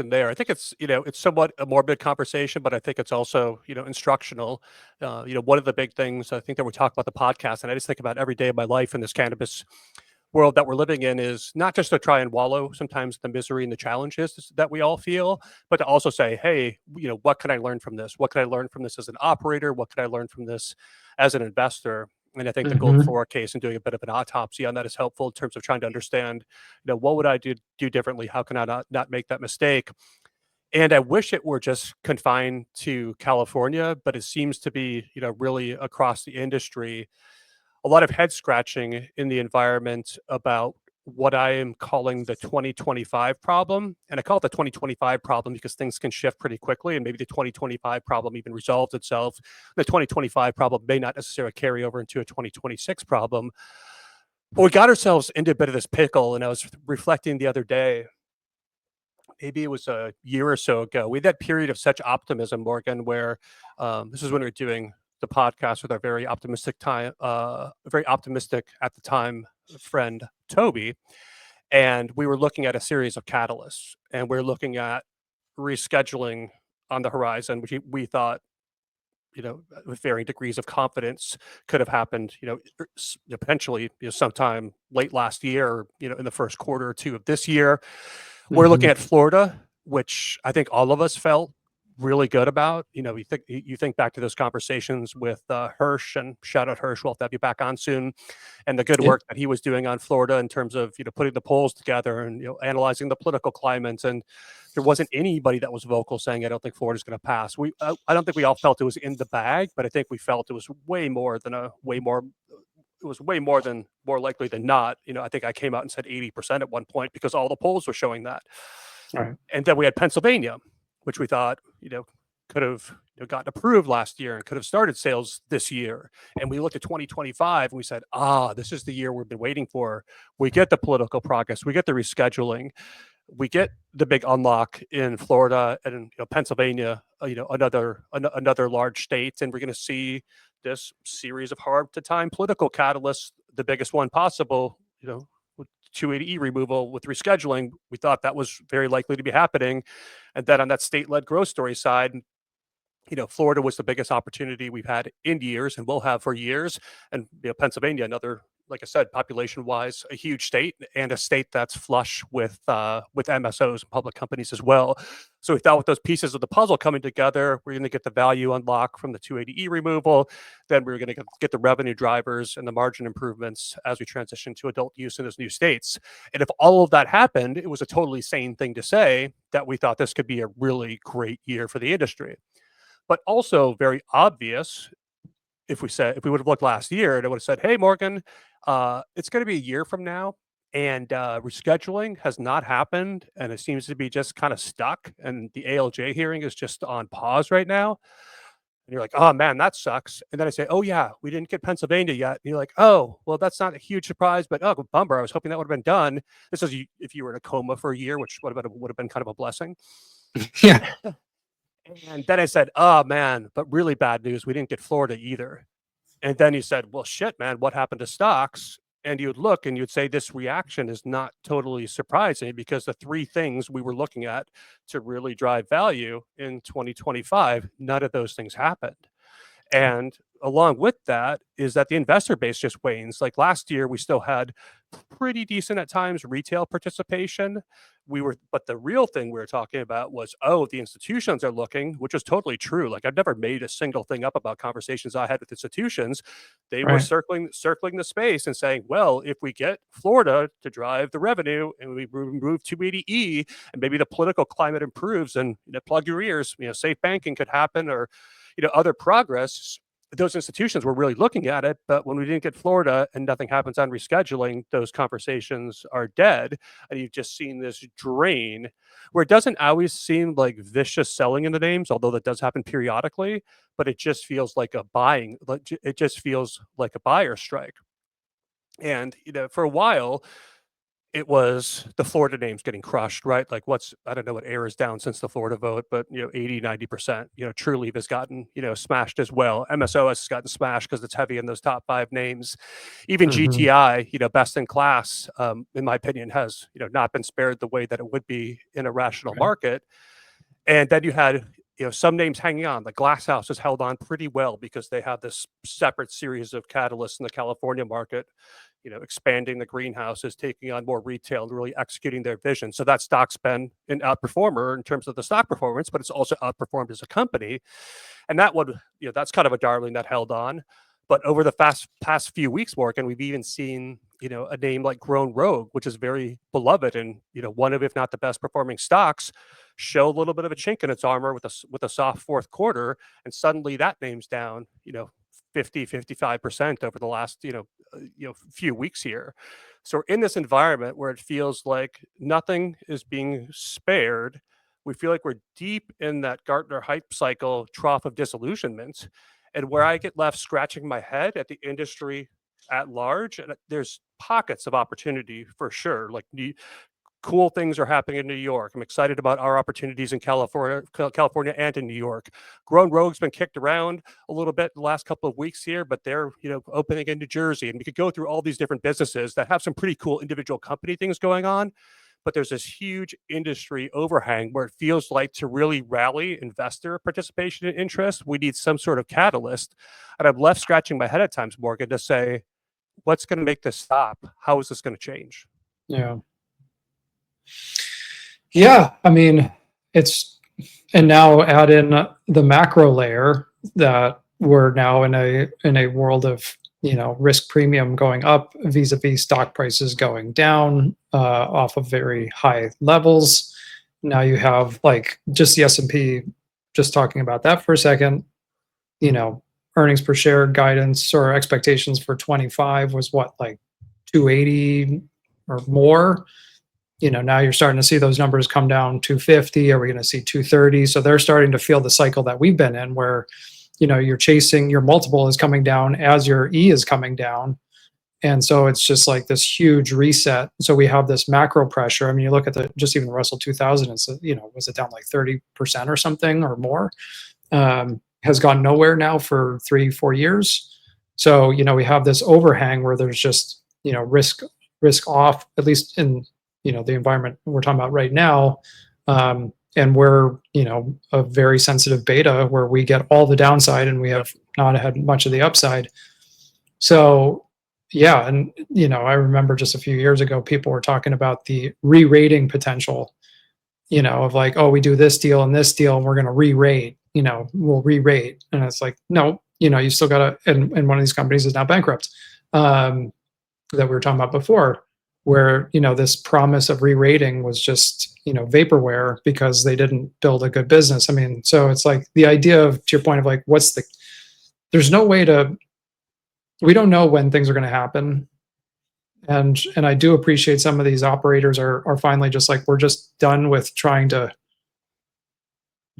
there? I think it's somewhat a morbid conversation, but I think it's also instructional. One of the big things I think that we talk about the podcast, and I just think about every day of my life in this cannabis world that we're living in, is not just to try and wallow sometimes the misery and the challenges that we all feel, but to also say, hey, what can I learn from this? What can I learn from this as an operator? What can I learn from this as an investor? And I think the Gold Hmm. Flora case and doing a bit of an autopsy on that is helpful in terms of trying to understand, what would I do differently? How can I not make that mistake? And I wish it were just confined to California, but it seems to be, really across the industry. A lot of head scratching in the environment about what I am calling the 2025 problem. And I call it the 2025 problem because things can shift pretty quickly, and maybe the 2025 problem even resolves itself. The 2025 problem may not necessarily carry over into a 2026 problem. But we got ourselves into a bit of this pickle, and I was reflecting the other day, maybe it was a year or so ago. We had that period of such optimism, Morgan, where this is when we were doing the podcast with our very optimistic at the time friend Toby, and we were looking at a series of catalysts, and we're looking at rescheduling on the horizon, which we thought, with varying degrees of confidence, could have happened, potentially, sometime late last year, or, in the first quarter or two of this year. We're looking at Florida, which I think all of us felt really good about. You think back to those conversations with Hirsch, and shout out Hirsch, we'll have you back on soon, and the good Yeah. work that he was doing on Florida in terms of putting the polls together and analyzing the political climate. And there wasn't anybody that was vocal saying, I don't think Florida's going to pass. I don't think we all felt it was in the bag, but I think we felt it was way more more likely than not. I think I came out and said 80% at one point because all the polls were showing that. Right. And then we had Pennsylvania, which we thought, could have gotten approved last year and could have started sales this year. And we looked at 2025 and we said, this is the year we've been waiting for. We get the political progress, we get the rescheduling, we get the big unlock in Florida and Pennsylvania, another large state, and we're going to see this series of hard to time political catalysts, the biggest one possible, with 280E removal, with rescheduling. We thought that was very likely to be happening. And then on that state-led growth story side, Florida was the biggest opportunity we've had in years and will have for years. And Pennsylvania, another, like I said, population-wise, a huge state, and a state that's flush with MSOs and public companies as well. So we thought with those pieces of the puzzle coming together, we're going to get the value unlock from the 280E removal. Then we're going to get the revenue drivers and the margin improvements as we transition to adult use in those new states. And if all of that happened, it was a totally sane thing to say that we thought this could be a really great year for the industry. But also very obvious, if we would have looked last year, and it would have said, hey, Morgan, it's going to be a year from now, and rescheduling has not happened, and it seems to be just kind of stuck, and the ALJ hearing is just on pause right now. And you're like, oh, man, that sucks. And then I say, oh, yeah, we didn't get Pennsylvania yet. And you're like, oh, well, that's not a huge surprise, but oh, bummer. I was hoping that would have been done. This is if you were in a coma for a year, which would have been kind of a blessing. Yeah. And then I said, oh, man, but really bad news. We didn't get Florida either. And then you said, well, shit, man, what happened to stocks? And you'd look and you'd say, this reaction is not totally surprising because the three things we were looking at to really drive value in 2025, none of those things happened. And along with that is that the investor base just wanes. Like last year, we still had pretty decent at times retail participation. But the real thing we were talking about was, the institutions are looking, which was totally true. Like I've never made a single thing up about conversations I had with institutions. They were circling the space and saying, well, if we get Florida to drive the revenue and we remove 280E and maybe the political climate improves and plug your ears, safe banking could happen, or other progress, those institutions were really looking at it. But when we didn't get Florida and nothing happens on rescheduling, those conversations are dead. And you've just seen this drain where it doesn't always seem like vicious selling in the names, although that does happen periodically, but it just feels like it just feels like a buyer strike. And, for a while, it was the Florida names getting crushed, right? Like I don't know what air is down since the Florida vote, but 80, 90%, TrueLeaf has gotten, smashed as well. MSOS has gotten smashed because it's heavy in those top 5 names. Even GTI, best in class, in my opinion, has, not been spared the way that it would be in a rational market. And then you had, some names hanging on. The Glass House has held on pretty well because they have this separate series of catalysts in the California market, expanding the greenhouses, taking on more retail, and really executing their vision. So that stock's been an outperformer in terms of the stock performance, but it's also outperformed as a company. And that's kind of a darling that held on. But over the past few weeks, Morgan, we've even seen, a name like Grown Rogue, which is very beloved and, one of, if not the best performing stocks, show a little bit of a chink in its armor with a soft fourth quarter. And suddenly that name's down, 50-55% over the last few weeks here. So we're in this environment where it feels like nothing is being spared. We feel like we're deep in that Gartner hype cycle trough of disillusionment, and where I get left scratching my head at the industry at large, and there's pockets of opportunity for sure, like cool things are happening in New York. I'm excited about our opportunities in California and in New York. Grown Rogue's been kicked around a little bit the last couple of weeks here, but they're, opening in New Jersey. And we could go through all these different businesses that have some pretty cool individual company things going on. But there's this huge industry overhang where it feels like to really rally investor participation and interest, we need some sort of catalyst. And I'm left scratching my head at times, Morgan, to say, what's going to make this stop? How is this going to change? Yeah. Yeah. I mean, and now add in the macro layer that we're now in a world of, risk premium going up vis-a-vis stock prices going down off of very high levels. Now you have like just the S&P, just talking about that for a second, earnings per share guidance or expectations for 25 was what, like 280 or more. Now you're starting to see those numbers come down 250. Are we going to see 230? So they're starting to feel the cycle that we've been in where, you're chasing, your multiple is coming down as your E is coming down. And so it's just like this huge reset. So we have this macro pressure. I mean, you look at just even the Russell 2000, it's, was it down like 30% or something or more? Has gone nowhere now for 3-4 years. So, we have this overhang where there's just, risk off, at least in, the environment we're talking about right now. And we're, a very sensitive beta where we get all the downside and we have not had much of the upside. So, yeah. And, I remember just a few years ago, people were talking about the re-rating potential, of like, oh, we do this deal and we're going to re-rate, we'll re-rate. And it's like, no, you still got to, and one of these companies is now bankrupt that we were talking about before, where, this promise of re-rating was just, vaporware because they didn't build a good business. I mean, so it's like the idea of, to your point of like, there's no way we don't know when things are going to happen. And I do appreciate some of these operators are finally just like, we're just done with trying to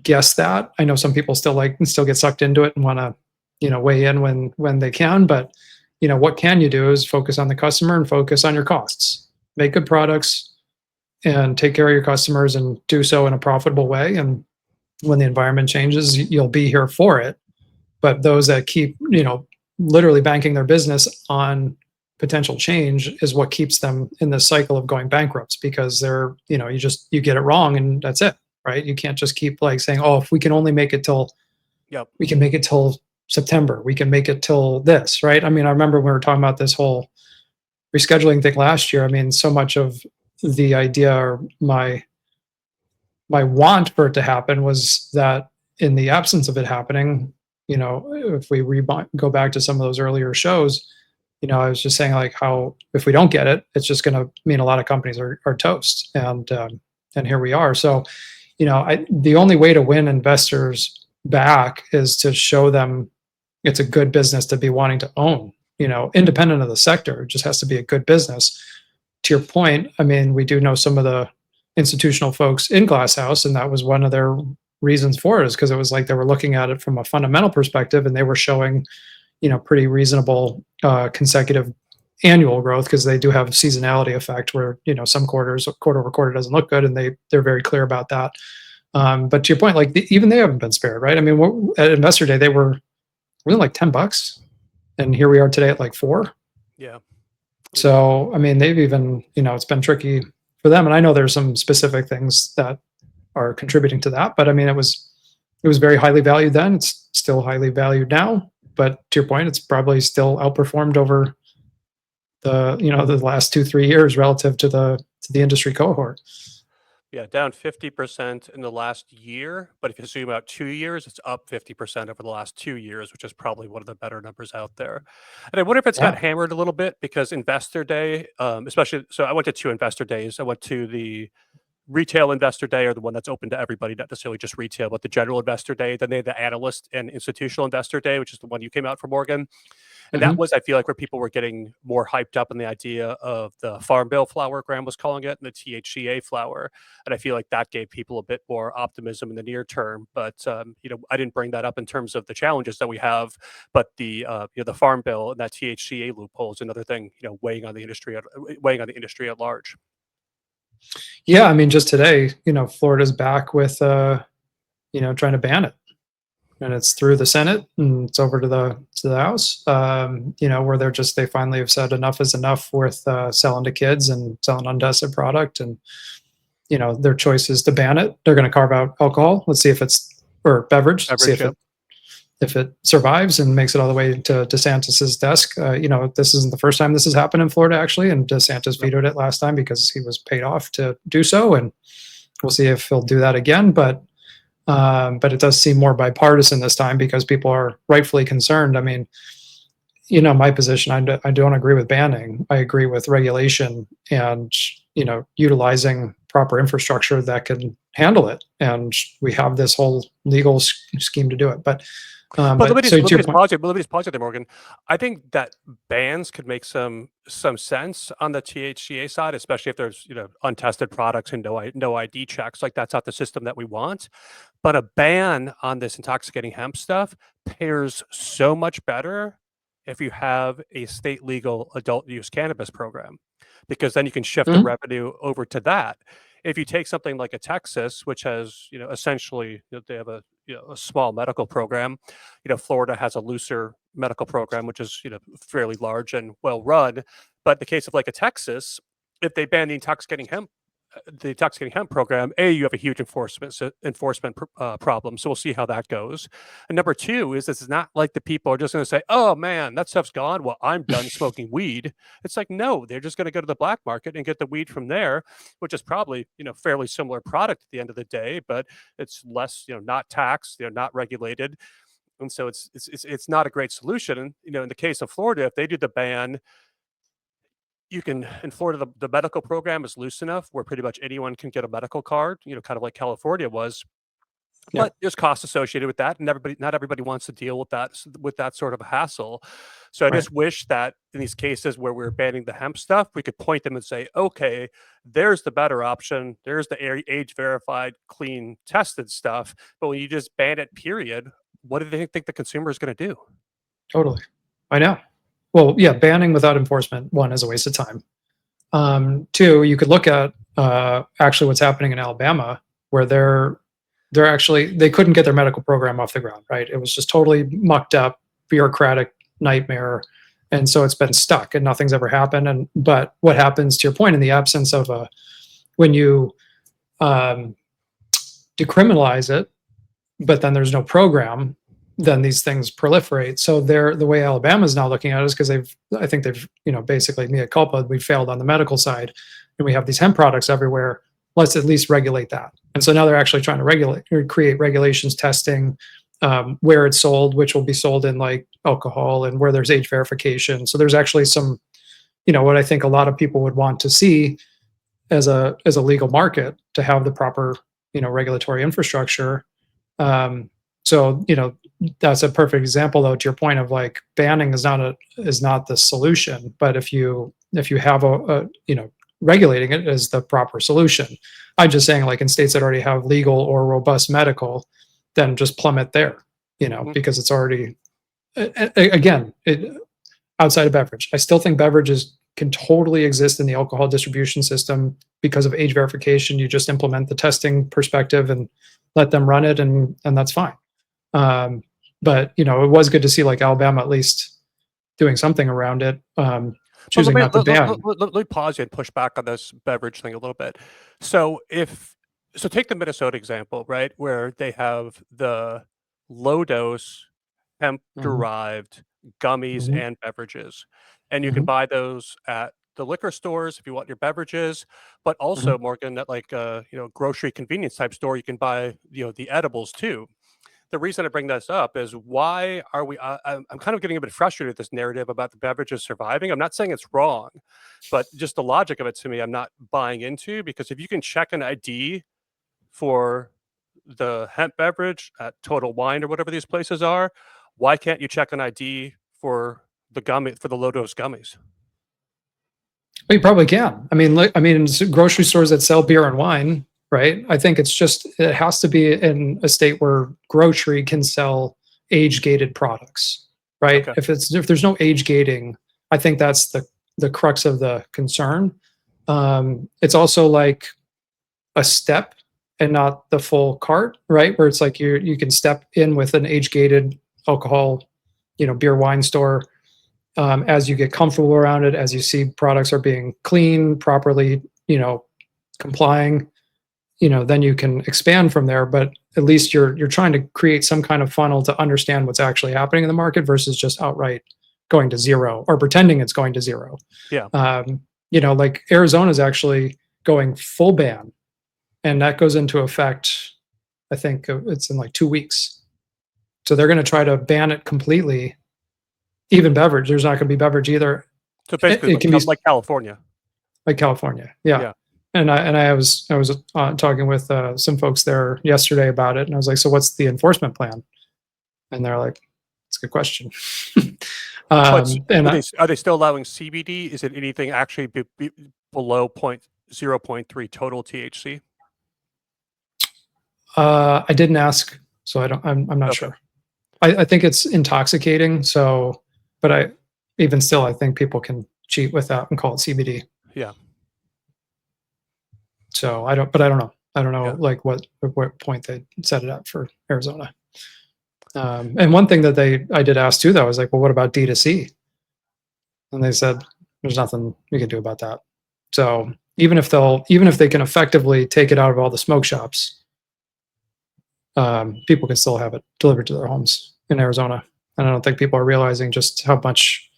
guess that. I know some people still get sucked into it and want to, weigh in when they can, but what can you do is focus on the customer and focus on your costs, make good products and take care of your customers and do so in a profitable way. And when the environment changes, you'll be here for it. But those that keep, literally banking their business on potential change is what keeps them in this cycle of going bankrupt, because they're, you get it wrong and that's it, right? You can't just keep like saying, oh, if we can only make it till, we can make it till September, we can make it till this, right? I mean, I remember when we were talking about this whole rescheduling thing last year. I mean, so much of the idea or my want for it to happen was that in the absence of it happening, if we go back to some of those earlier shows, I was just saying like how if we don't get it, it's just going to mean a lot of companies are toast, and here we are. So, the only way to win investors back is to show them it's a good business to be wanting to own, independent of the sector. It just has to be a good business. To your point, I mean, we do know some of the institutional folks in Glasshouse, and that was one of their reasons for it, is because it was like they were looking at it from a fundamental perspective, and they were showing, pretty reasonable consecutive annual growth, because they do have a seasonality effect where, some quarters, quarter over quarter doesn't look good, and they're very clear about that. But to your point, like even they haven't been spared, right? I mean, at Investor Day, they were really like $10, and here we are today at like $4. Yeah. So, I mean, they've even, it's been tricky for them. And I know there's some specific things that are contributing to that, but I mean, it was very highly valued then. It's still highly valued now, but to your point, it's probably still outperformed over the last 2-3 years relative to the industry cohort. Yeah, down 50% in the last year, but if you zoom out 2 years, it's up 50% over the last 2 years, which is probably one of the better numbers out there. And I wonder if it's got hammered a little bit because Investor Day, especially, so I went to 2 Investor Days. I went to the retail Investor Day, or the one that's open to everybody, not necessarily just retail, but the general Investor Day. Then they had the analyst and institutional Investor Day, which is the one you came out for, Morgan. And that was, I feel like, where people were getting more hyped up on the idea of the Farm Bill flower, Graham was calling it, and the THCA flower. And I feel like that gave people a bit more optimism in the near term. But, I didn't bring that up in terms of the challenges that we have, but the Farm Bill and that THCA loophole is another thing, weighing on the industry at large. Yeah, I mean, just today, Florida's back with, trying to ban it, and it's through the Senate and it's over to the House. Where they finally have said enough is enough with selling to kids and selling untested product, and their choice is to ban it. They're going to carve out alcohol. Let's see if it's or beverage. See Beverage, if yeah. it survives and makes it all the way to DeSantis's desk. This isn't the first time this has happened in Florida, actually, and DeSantis vetoed it last time because he was paid off to do so, and we'll see if he'll do that again. But it does seem more bipartisan this time because people are rightfully concerned. I mean, my position, I don't agree with banning. I agree with regulation and, utilizing proper infrastructure that can handle it. And we have this whole legal scheme to do it. But so to your point, let me just pause you there, Morgan. I think that bans could make some sense on the THCA side, especially if there's untested products and no ID checks. Like, that's not the system that we want. But a ban on this intoxicating hemp stuff pairs so much better if you have a state legal adult use cannabis program, because then you can shift the Mhm. revenue over to that. If you take something like a Texas, which has, essentially, they have a small medical program. Florida has a looser medical program, which is, fairly large and well run. But in the case of like a Texas, if they ban the intoxicating hemp program, you have a huge enforcement problem. So we'll see how that goes. And number two is, this is not like the people are just going to say, "Oh man, that stuff's gone. Well, I'm done smoking weed." It's like, no, they're just going to go to the black market and get the weed from there, which is probably fairly similar product at the end of the day, but it's less, not taxed, not regulated. And so it's not a great solution. And in the case of Florida, if they do the ban, you can in Florida, the medical program is loose enough where pretty much anyone can get a medical card, kind of like California was. Yeah. But there's costs associated with that, and not everybody wants to deal with that sort of a hassle. So I Right. just wish that in these cases where we're banning the hemp stuff, we could point them and say, okay, there's the better option. There's the age verified, clean, tested stuff. But when you just ban it, period, what do they think the consumer is going to do? Totally. I know. Well, yeah, banning without enforcement, one, is a waste of time. Two, you could look at actually what's happening in Alabama, where they couldn't get their medical program off the ground, right? It was just totally mucked up, bureaucratic nightmare, and so it's been stuck and nothing's ever happened. But what happens, to your point, in the absence of when you um, decriminalize it, but then there's no program, then these things proliferate. So the way Alabama is now looking at it is because I think they've, basically mea culpa, we failed on the medical side, and we have these hemp products everywhere. Let's at least regulate that. And so now they're actually trying to regulate or create regulations, testing where it's sold, which will be sold in like alcohol, and where there's age verification. So there's actually some, what I think a lot of people would want to see as a legal market, to have the proper, regulatory infrastructure. um, so that's a perfect example, though, to your point of like banning is not the solution, but if you have regulating it is the proper solution. I'm just saying, like, in states that already have legal or robust medical, then just plummet there, Mhm. because it's already again, outside of beverage. I still think beverages can totally exist in the alcohol distribution system because of age verification. You just implement the testing perspective and let them run it, and that's fine. Um, but it was good to see like Alabama at least doing something around it, But choosing not to ban. let me pause you and push back on this beverage thing a little bit. So take the Minnesota example, right, where they have the low dose hemp Mhm, derived gummies mhm, and beverages, and you can mhm, buy those at the liquor stores if you want your beverages, but mhm. also, Morgan, at like grocery convenience type store, you can buy the edibles too. The reason I bring this up is, why are we? I'm kind of getting a bit frustrated with this narrative about the beverages surviving. I'm not saying it's wrong, but just the logic of it, to me, I'm not buying into, because if you can check an ID for the hemp beverage at Total Wine or whatever these places are, why can't you check an ID for the low dose gummies? Well, you probably can. I mean, grocery stores that sell beer and wine, right? I think it has to be in a state where grocery can sell age gated products, right? Okay. If there's no age gating, I think that's the crux of the concern. It's also like a step and not the full cart, right? Where it's like you can step in with an age gated alcohol, beer wine store. As you get comfortable around it, as you see products are being clean, properly, complying, then you can expand from there. But at least you're trying to create some kind of funnel to understand what's actually happening in the market versus just outright going to zero or pretending it's going to zero. Yeah. Like Arizona is actually going full ban, and that goes into effect. I think it's in like 2 weeks. So they're going to try to ban it completely. Even beverage, there's not going to be beverage either. So basically, It can be like California. like California, yeah. Yeah. And I was talking with some folks there yesterday about it, and I was like, "So what's the enforcement plan?" And they're like, "It's a good question." Are they still allowing CBD? Is it anything actually below 0.3 total THC? I didn't ask, so I'm not Okay. sure. I think it's intoxicating. So, but I think people can cheat with that and call it CBD. Yeah. So I don't know. I don't know Yeah. like what point they set it up for Arizona. And one thing that I did ask too, though, was like, well, what about D2C? And they said, there's nothing we can do about that. So even if they can effectively take it out of all the smoke shops, people can still have it delivered to their homes in Arizona. And I don't think people are realizing just how much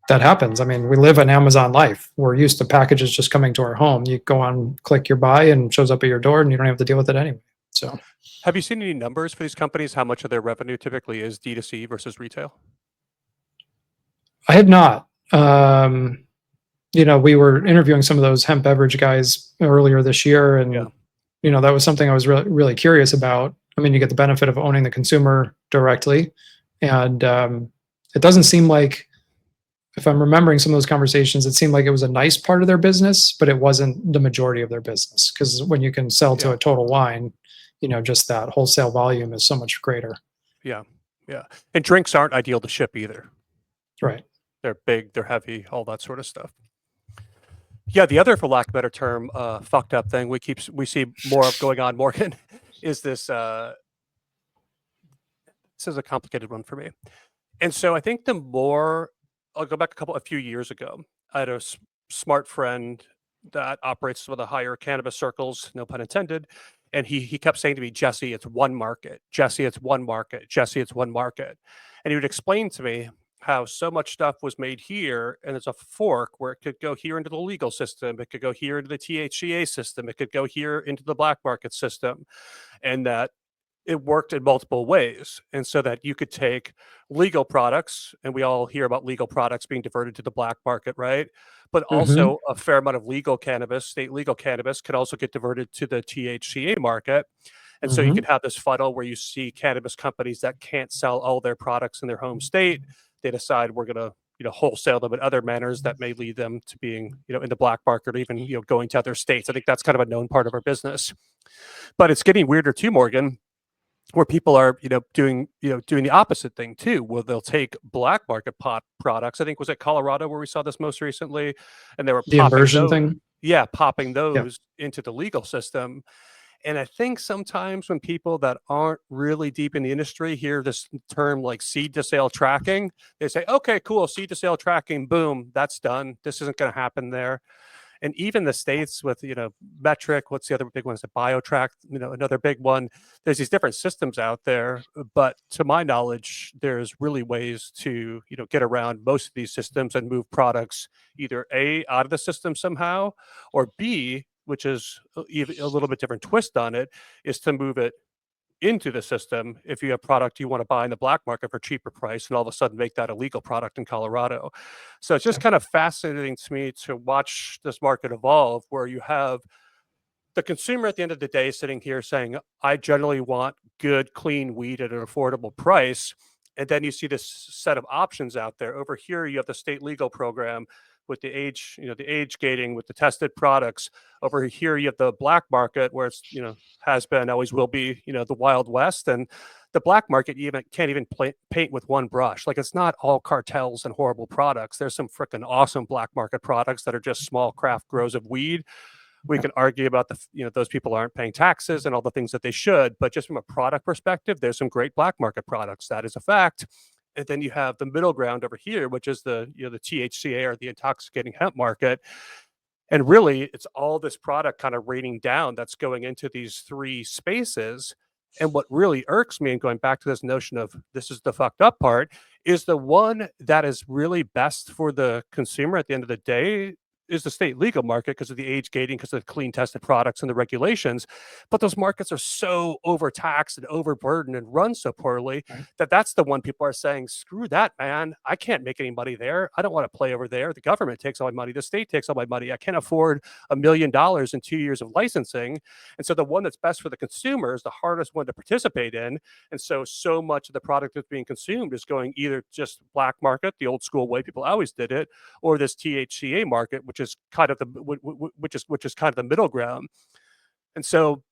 that happens. I mean, we live an Amazon life. We're used to packages just coming to our home. You go on, click your buy, and it shows up at your door, and you don't have to deal with it anyway. So, have you seen any numbers for these companies? How much of their revenue typically is D2C versus retail? I have not. We were interviewing some of those hemp beverage guys earlier this year, and that was something I was really, really curious about. I mean, you get the benefit of owning the consumer directly, and it doesn't seem like, if I'm remembering some of those conversations, it seemed like it was a nice part of their business, but it wasn't the majority of their business. Because when you can sell to a total wine, just that wholesale volume is so much greater. Yeah, yeah. And drinks aren't ideal to ship either. Right. They're big, they're heavy, all that sort of stuff. Yeah, the other, for lack of a better term, fucked up thing we see more of going on, Morgan, is this. This is a complicated one for me, and so I think the more I'll go back a few years ago. I had a smart friend that operates some of the higher cannabis circles, no pun intended, and he kept saying to me, "Jesse, it's one market. Jesse, it's one market. Jesse, it's one market," and he would explain to me how so much stuff was made here, and there's a fork where it could go here into the legal system, it could go here into the THCA system, it could go here into the black market system, and that it worked in multiple ways. And so that you could take legal products, and we all hear about legal products being diverted to the black market, right? But Mm-hmm. also a fair amount of legal cannabis, state legal cannabis, could also get diverted to the THCA market. And so you Mm-hmm. could have this funnel where you see cannabis companies that can't sell all their products in their home state. They decide we're going to wholesale them in other manners that may lead them to being in the black market, or even going to other states. I think that's kind of a known part of our business. But it's getting weirder too, Morgan, where people are doing the opposite thing too, where they'll take black market pot products. I think was it Colorado where we saw this most recently, and they were The inversion thing. popping Yeah. those into the legal system. And I think sometimes when people that aren't really deep in the industry hear this term like seed to sale tracking, they say, okay, cool, seed to sale tracking, boom, that's done. This isn't going to happen there. And even the states with, Metric, what's the other big one? Is it BioTrack, another big one. There's these different systems out there, but to my knowledge, there's really ways to, get around most of these systems and move products either A, out of the system somehow, or B, which is a little bit different twist on it, is to move it into the system if you have product you want to buy in the black market for cheaper price, and all of a sudden make that a legal product in Colorado. So it's just kind of fascinating to me to watch this market evolve, where you have the consumer at the end of the day sitting here saying, I generally want good, clean weed at an affordable price. And then you see this set of options out there. Over here, you have the state legal program with the age gating with the tested products. Over here, you have the black market where it's, has been, always will be, the Wild West. And the black market even can't even paint with one brush. Like, it's not all cartels and horrible products. There's some freaking awesome black market products that are just small craft grows of weed. We can argue about those people aren't paying taxes and all the things that they should, but just from a product perspective, there's some great black market products. That is a fact. And then you have the middle ground over here, which is the THCA, or the intoxicating hemp market. And really, it's all this product kind of raining down that's going into these three spaces. And what really irks me, and going back to this notion of this is the fucked up part, is the one that is really best for the consumer at the end of the day is the state legal market, because of the age gating, because of the clean tested products and the regulations. But those markets are so overtaxed and overburdened and run so poorly that that's the one people are saying, screw that, man. I can't make any money there. I don't want to play over there. The government takes all my money. The state takes all my money. I can't afford $1 million in 2 years of licensing. And so the one that's best for the consumer is the hardest one to participate in. And so much of the product that's being consumed is going either just black market, the old school way people always did it, or this THCA market, which is kind of the middle ground. And so,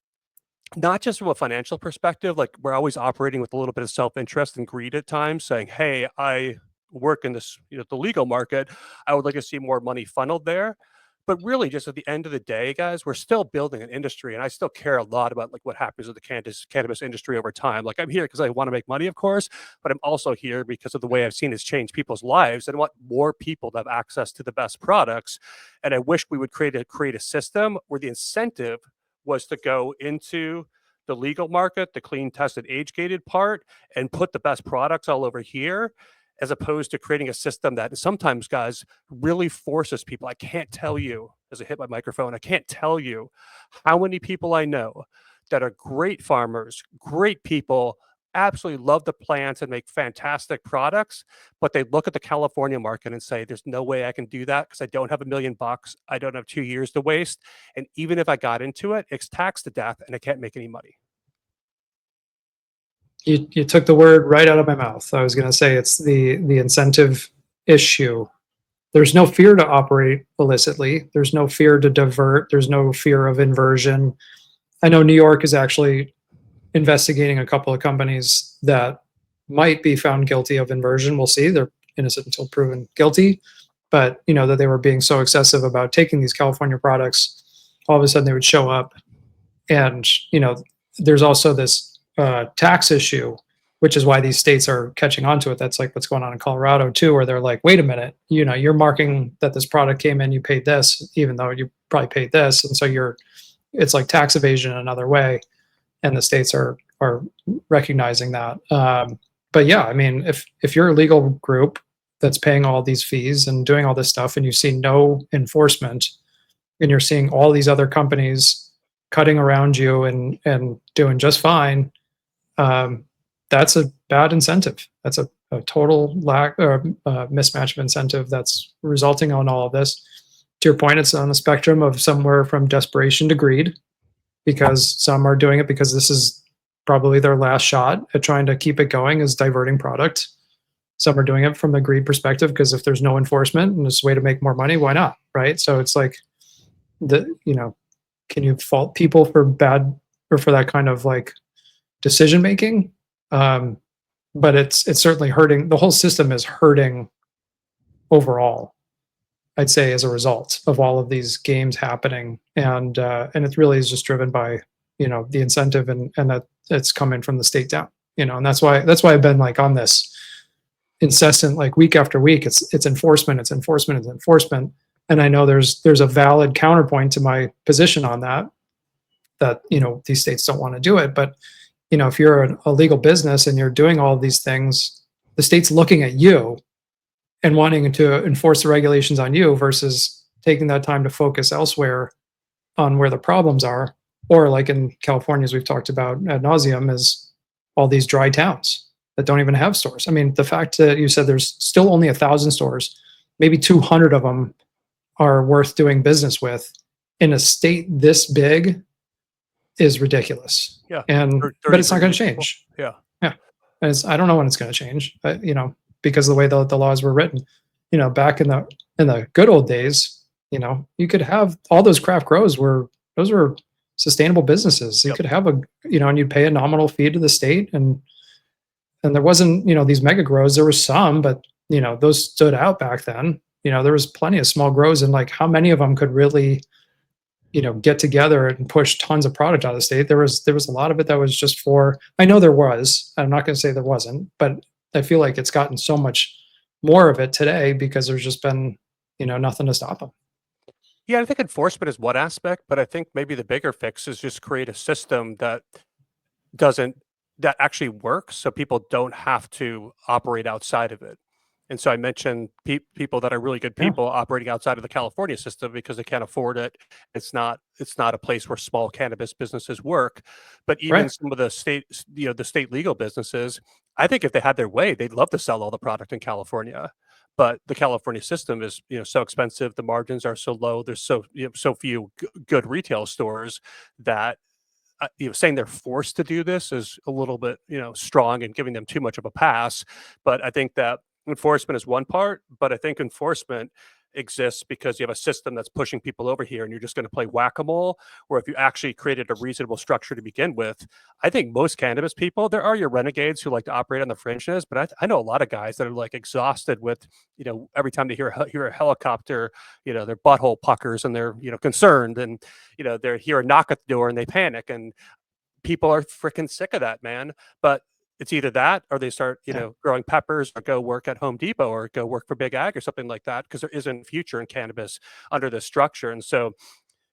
not just from a financial perspective, like, we're always operating with a little bit of self-interest and greed at times, saying, hey, I work in this, the legal market. I would like to see more money funneled there. But really, just at the end of the day, guys, we're still building an industry, and I still care a lot about, like, what happens with the cannabis industry over time. Like, I'm here because I want to make money, of course, but I'm also here because of the way I've seen it's changed people's lives, and I want more people to have access to the best products. And I wish we would create a system where the incentive was to go into the legal market, the clean tested age gated part, and put the best products all over here, as opposed to creating a system that sometimes, guys, really forces people. I can't tell you, as I hit my microphone, I can't tell you how many people I know that are great farmers, great people, absolutely love the plants and make fantastic products, but they look at the California market and say, there's no way I can do that because I don't have $1 million. I don't have 2 years to waste. And even if I got into it, it's taxed to death and I can't make any money. You took the word right out of my mouth. I was going to say it's the incentive issue. There's no fear to operate illicitly. There's no fear to divert. There's no fear of inversion. I know New York is actually investigating a couple of companies that might be found guilty of inversion. We'll see. They're innocent until proven guilty. But, that they were being so excessive about taking these California products, all of a sudden they would show up. And, there's also this tax issue, which is why these states are catching on to it. That's like what's going on in Colorado too, where they're like, wait a minute, you're marking that this product came in, you paid this, even though you probably paid this. And so it's like tax evasion in another way. And the states are recognizing that. But yeah, I mean, if you're a legal group that's paying all these fees and doing all this stuff and you see no enforcement, and you're seeing all these other companies cutting around you and doing just fine, that's a bad incentive. That's a total lack or mismatch of incentive that's resulting on all of this. To your point, it's on a spectrum of somewhere from desperation to greed, because some are doing it because this is probably their last shot at trying to keep it going, is diverting product. Some are doing it from a greed perspective because if there's no enforcement and it's a way to make more money, why not, right? So it's like, can you fault people for bad or for that kind of like decision making? But it's certainly hurting. The whole system is hurting overall, I'd say, as a result of all of these games happening. And it really is just driven by, the incentive and that it's coming from the state down, and that's why I've been like on this incessant, like week after week, it's enforcement. And I know there's a valid counterpoint to my position on that these states don't want to do it. But, if you're a legal business and you're doing all of these things, the state's looking at you and wanting to enforce the regulations on you versus taking that time to focus elsewhere on where the problems are. Or like in California, as we've talked about ad nauseum, is all these dry towns that don't even have stores. I mean, the fact that you said there's still only 1,000 stores, maybe 200 of them are worth doing business with in a state this big is ridiculous. Yeah. But it's not going to change. Yeah. Yeah. And I don't know when it's going to change, because of the way the laws were written, back in the good old days, you could have all those craft grows those were sustainable businesses. You could have and you'd pay a nominal fee to the state and And there wasn't, these mega grows. There were some, but those stood out back then. There was plenty of small grows, and like how many of them could really, get together and push tons of product out of the state. There was a lot of it that was just for, I know there was, I'm not going to say there wasn't, but I feel like it's gotten so much more of it today because there's just been, nothing to stop them. Yeah, I think enforcement is one aspect, but I think maybe the bigger fix is just create a system that doesn't that actually works so people don't have to operate outside of it. And so I mentioned people that are really good Yeah. people operating outside of the California system because they can't afford it. It's not a place where small cannabis businesses work, but even Right. some of the state legal businesses, I think if they had their way, they'd love to sell all the product in California. But the California system is, so expensive. The margins are so low. There's so few good retail stores that saying they're forced to do this is a little bit, strong and giving them too much of a pass. But I think that enforcement is one part, but I think enforcement exists because you have a system that's pushing people over here and you're just going to play whack-a-mole. Or if you actually created a reasonable structure to begin with, I think most cannabis people, there are your renegades who like to operate on the fringes, but I know a lot of guys that are like exhausted with, every time they hear a helicopter, their butthole puckers and they're, concerned, and, they hear a knock at the door and they panic, and people are freaking sick of that, man. But it's either that or they start, Yeah. growing peppers or go work at Home Depot or go work for Big Ag or something like that because there isn't a future in cannabis under this structure. And so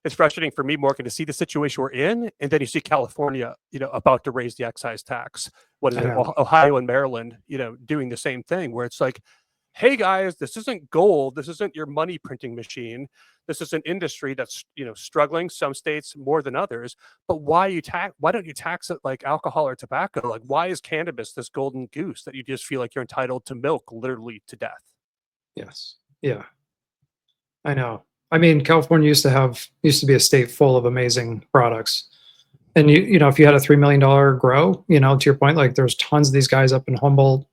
it's frustrating for me, Morgan, to see the situation we're in, and then you see California, about to raise the excise tax. What is I it? know. Ohio and Maryland, doing the same thing, where it's like, hey guys, this isn't gold. This isn't your money printing machine. This is an industry that's struggling. Some states more than others. But why don't you tax it like alcohol or tobacco? Like, why is cannabis this golden goose that you just feel like you're entitled to milk literally to death? Yes. Yeah. I know. I mean, California used to be a state full of amazing products. And if you had a $3 million grow, to your point, like there's tons of these guys up in Humboldt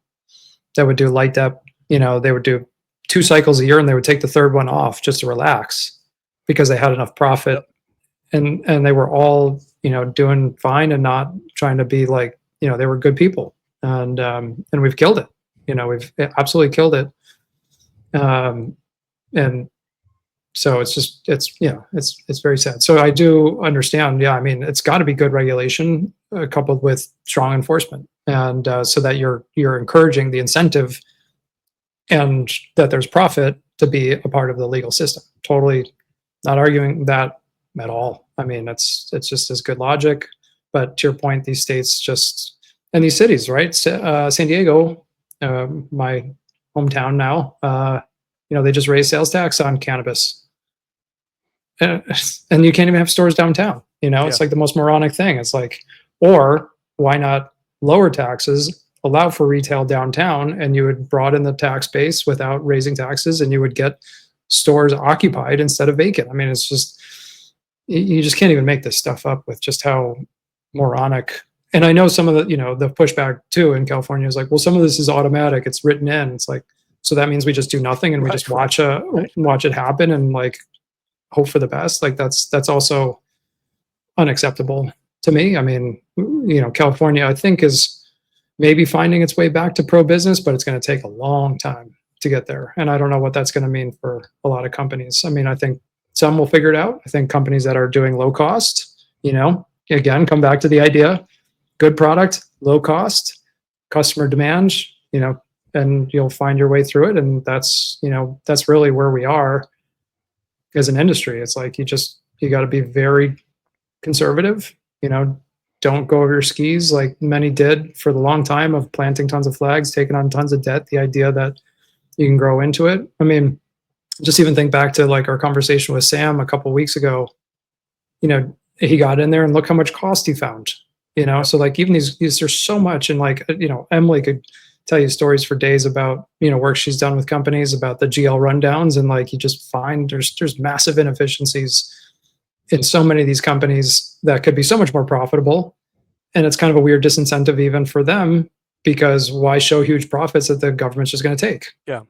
that would do light dep. They would do 2 cycles a year and they would take the third one off just to relax because they had enough profit. Yep. And they were all, doing fine and not trying to be like, they were good people. And we've killed it. We've absolutely killed it. And so it's very sad. So I do understand. Yeah, I mean, it's got to be good regulation coupled with strong enforcement, and so that you're encouraging the incentive, and that there's profit to be a part of the legal system. Totally not arguing that at all. I mean, it's just as good logic. But to your point, these states just, and these cities, right? San Diego, my hometown now. They just raised sales tax on cannabis. And you can't even have stores downtown. It's like the most moronic thing. It's like, or why not lower taxes, allow for retail downtown, and you would broaden the tax base without raising taxes, and you would get stores occupied instead of vacant. I mean, it's just, you just can't even make this stuff up with just how moronic. And I know some of the, the pushback too in California is like, well, some of this is automatic. It's written in. It's like, so that means we just do nothing and we just watch it happen and like hope for the best. Like that's also unacceptable to me. I mean, California, I think, is maybe finding its way back to pro business, but it's going to take a long time to get there. And I don't know what that's going to mean for a lot of companies. I mean, I think some will figure it out. I think companies that are doing low cost, again, come back to the idea, good product, low cost, customer demand, and you'll find your way through it. And that's really where we are as an industry. It's like, you got to be very conservative, don't go over your skis like many did for the long time of planting tons of flags, taking on tons of debt, the idea that you can grow into it. I mean, just even think back to like our conversation with Sam a couple of weeks ago. He got in there and look how much cost he found. So like even these there's so much, and like Emily could tell you stories for days about work she's done with companies about the GL rundowns, and like you just find there's massive inefficiencies in so many of these companies that could be so much more profitable, and it's kind of a weird disincentive even for them, because why show huge profits that the government's just going to take? Yeah.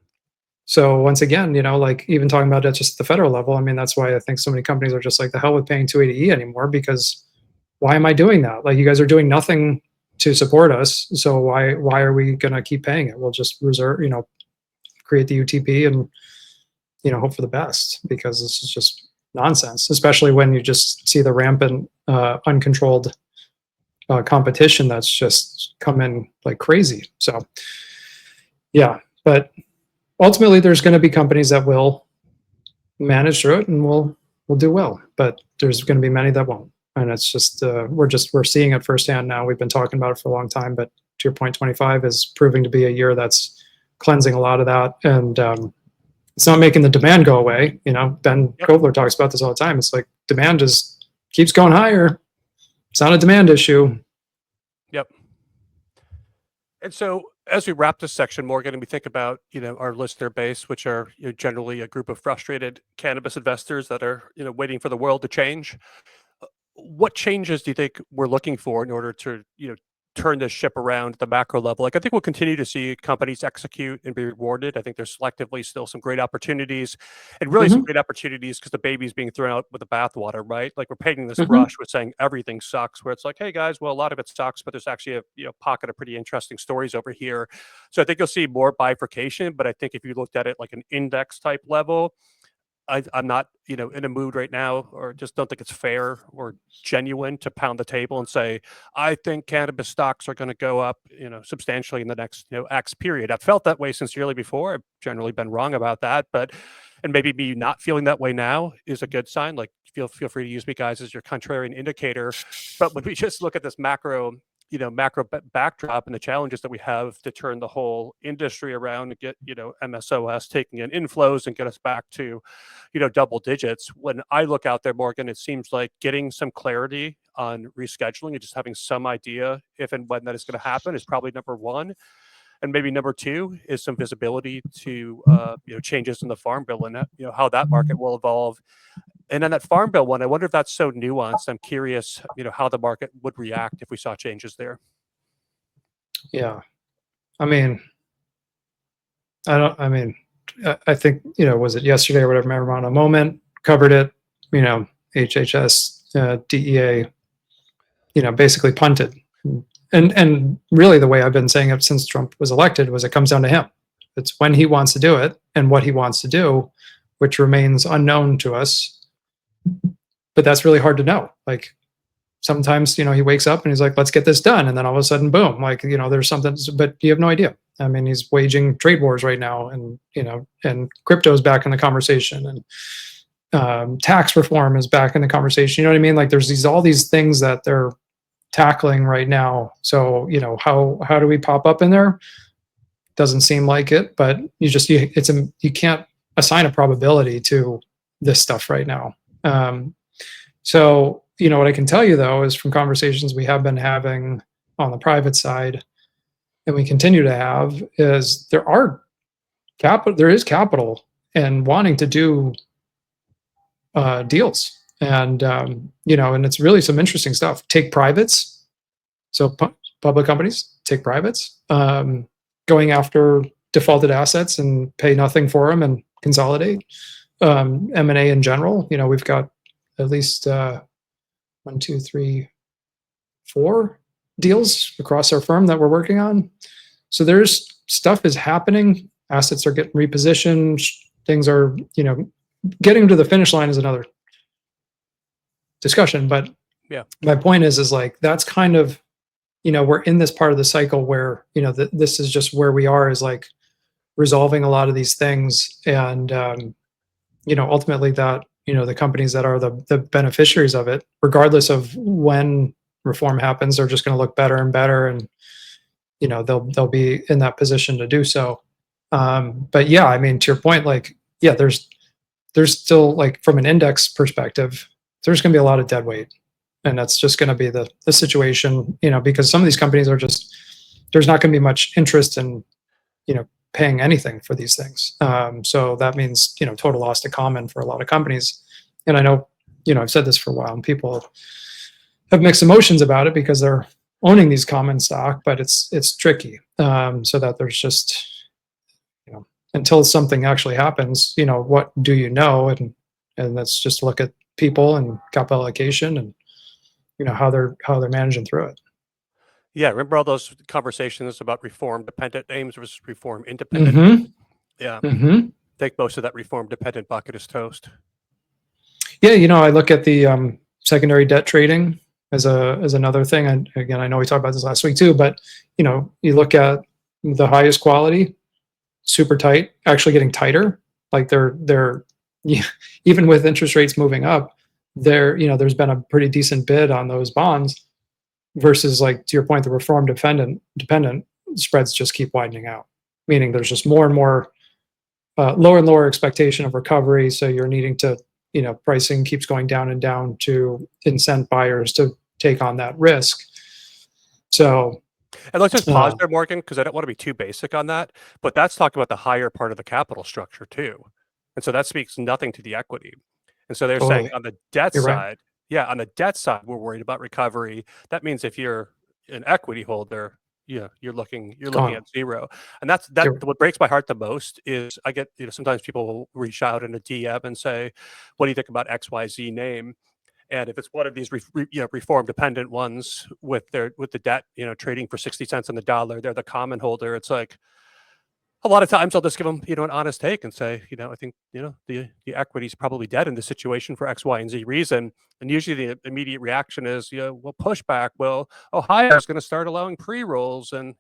So once again, like even talking about it just at the federal level, I mean, that's why I think so many companies are just like, the hell with paying 280E anymore, because why am I doing that? Like, you guys are doing nothing to support us. So why are we going to keep paying it? We'll just reserve, create the UTP and hope for the best, because this is just nonsense. Especially when you just see the rampant, uncontrolled competition that's just come in like crazy. So yeah, but ultimately there's going to be companies that will manage through it and will do well, but there's going to be many that won't. And it's just we're seeing it firsthand now. We've been talking about it for a long time, but to your point, 25 is proving to be a year that's cleansing a lot of that, and it's not making the demand go away. Ben Kovler talks about this all the time. It's like demand just keeps going higher. It's not a demand issue. Yep. And so as we wrap this section, Morgan, and we think about, our listener base, which are generally a group of frustrated cannabis investors that are, waiting for the world to change. What changes do you think we're looking for in order to, turn this ship around at the macro level? Like, I think we'll continue to see companies execute and be rewarded. I think there's selectively still some great opportunities, and really some great opportunities because the baby's being thrown out with the bathwater, right? Like, we're painting this brush with saying everything sucks, where it's like, hey guys, well, a lot of it sucks, but there's actually a pocket of pretty interesting stories over here. So I think you'll see more bifurcation, but I think if you looked at it like an index type level, I'm not, in a mood right now, or just don't think it's fair or genuine to pound the table and say, I think cannabis stocks are going to go up, substantially in the next, X period. I've felt that way sincerely before. I've generally been wrong about that, and maybe me not feeling that way now is a good sign. Like, feel free to use me, guys, as your contrarian indicator. But when we just look at this macro backdrop and the challenges that we have to turn the whole industry around and get, MSOS taking in inflows and get us back to, double digits. When I look out there, Morgan, it seems like getting some clarity on rescheduling and just having some idea if and when that is going to happen is probably number one. And maybe number two is some visibility to, changes in the farm bill and, how that market will evolve. And then that farm bill one, I wonder if that's so nuanced. I'm curious, how the market would react if we saw changes there. Yeah. I mean, I think, was it yesterday or whatever, Marijuana Moment covered it, HHS, DEA, basically punted. And really the way I've been saying it since Trump was elected was it comes down to him. It's when he wants to do it and what he wants to do, which remains unknown to us. But that's really hard to know. Like, sometimes, he wakes up and he's like, let's get this done. And then all of a sudden, boom, like, there's something, but you have no idea. I mean, he's waging trade wars right now, and, and crypto's back in the conversation, and tax reform is back in the conversation. You know what I mean? Like, there's all these things that they're tackling right now. So, how do we pop up in there? Doesn't seem like it, but you can't assign a probability to this stuff right now. So, what I can tell you though is from conversations we have been having on the private side, and we continue to have, is there is capital and wanting to do deals, and and it's really some interesting stuff. Take privates, so public companies take privates, going after defaulted assets and pay nothing for them and consolidate. M&A in general, we've got at least 1, 2, 3, 4 deals across our firm that we're working on. So there's stuff is happening. Assets are getting repositioned. Things are, getting to the finish line is another discussion. But yeah, my point is like, that's kind of, we're in this part of the cycle where, this is just where we are, is like resolving a lot of these things. And, ultimately that, the companies that are the beneficiaries of it, regardless of when reform happens, are just going to look better and better, and they'll be in that position to do so. But yeah, I mean, to your point, like, yeah, there's still, like, from an index perspective, there's going to be a lot of dead weight, and that's just going to be the situation, because some of these companies are just, there's not going to be much interest in paying anything for these things. So that means, total loss to common for a lot of companies. And I know, I've said this for a while, and people have mixed emotions about it because they're owning these common stock, but it's tricky. So that there's just, until something actually happens, what do you know? And let's just look at people and capital allocation and, how they're managing through it. Yeah, remember all those conversations about reform dependent names versus reform independent names? Mm-hmm. Yeah, I Mm-hmm. think most of that reform dependent bucket is toast. Yeah, I look at the secondary debt trading as another thing. And again, I know we talked about this last week too, but you look at the highest quality, super tight, actually getting tighter. Like they're yeah, even with interest rates moving up, there's been a pretty decent bid on those bonds versus, like, to your point, the reform dependent spreads just keep widening out, meaning there's just more and more lower and lower expectation of recovery. So you're needing to, pricing keeps going down and down to incent buyers to take on that risk. So, And let's just pause uh, there, Morgan, because I don't want to be too basic on that. But that's talking about the higher part of the capital structure too, and so that speaks nothing to the equity. And so they're saying totally, on the debt you're right. side, yeah, on the debt side, we're worried about recovery. That means if you're an equity holder, yeah, you're looking Gone. at zero. And that's You're, what breaks my heart the most is I get, sometimes people will reach out in a DM and say, "What do you think about XYZ name?" And if it's one of these reform dependent ones with the debt, trading for 60 cents on the dollar, they're the common holder. It's like a lot of times I'll just give them, an honest take and say, I think, the equity is probably dead in this situation for X, Y, and Z reason. And usually the immediate reaction is, well, pushback. Well, Ohio is going to start allowing pre-rolls and,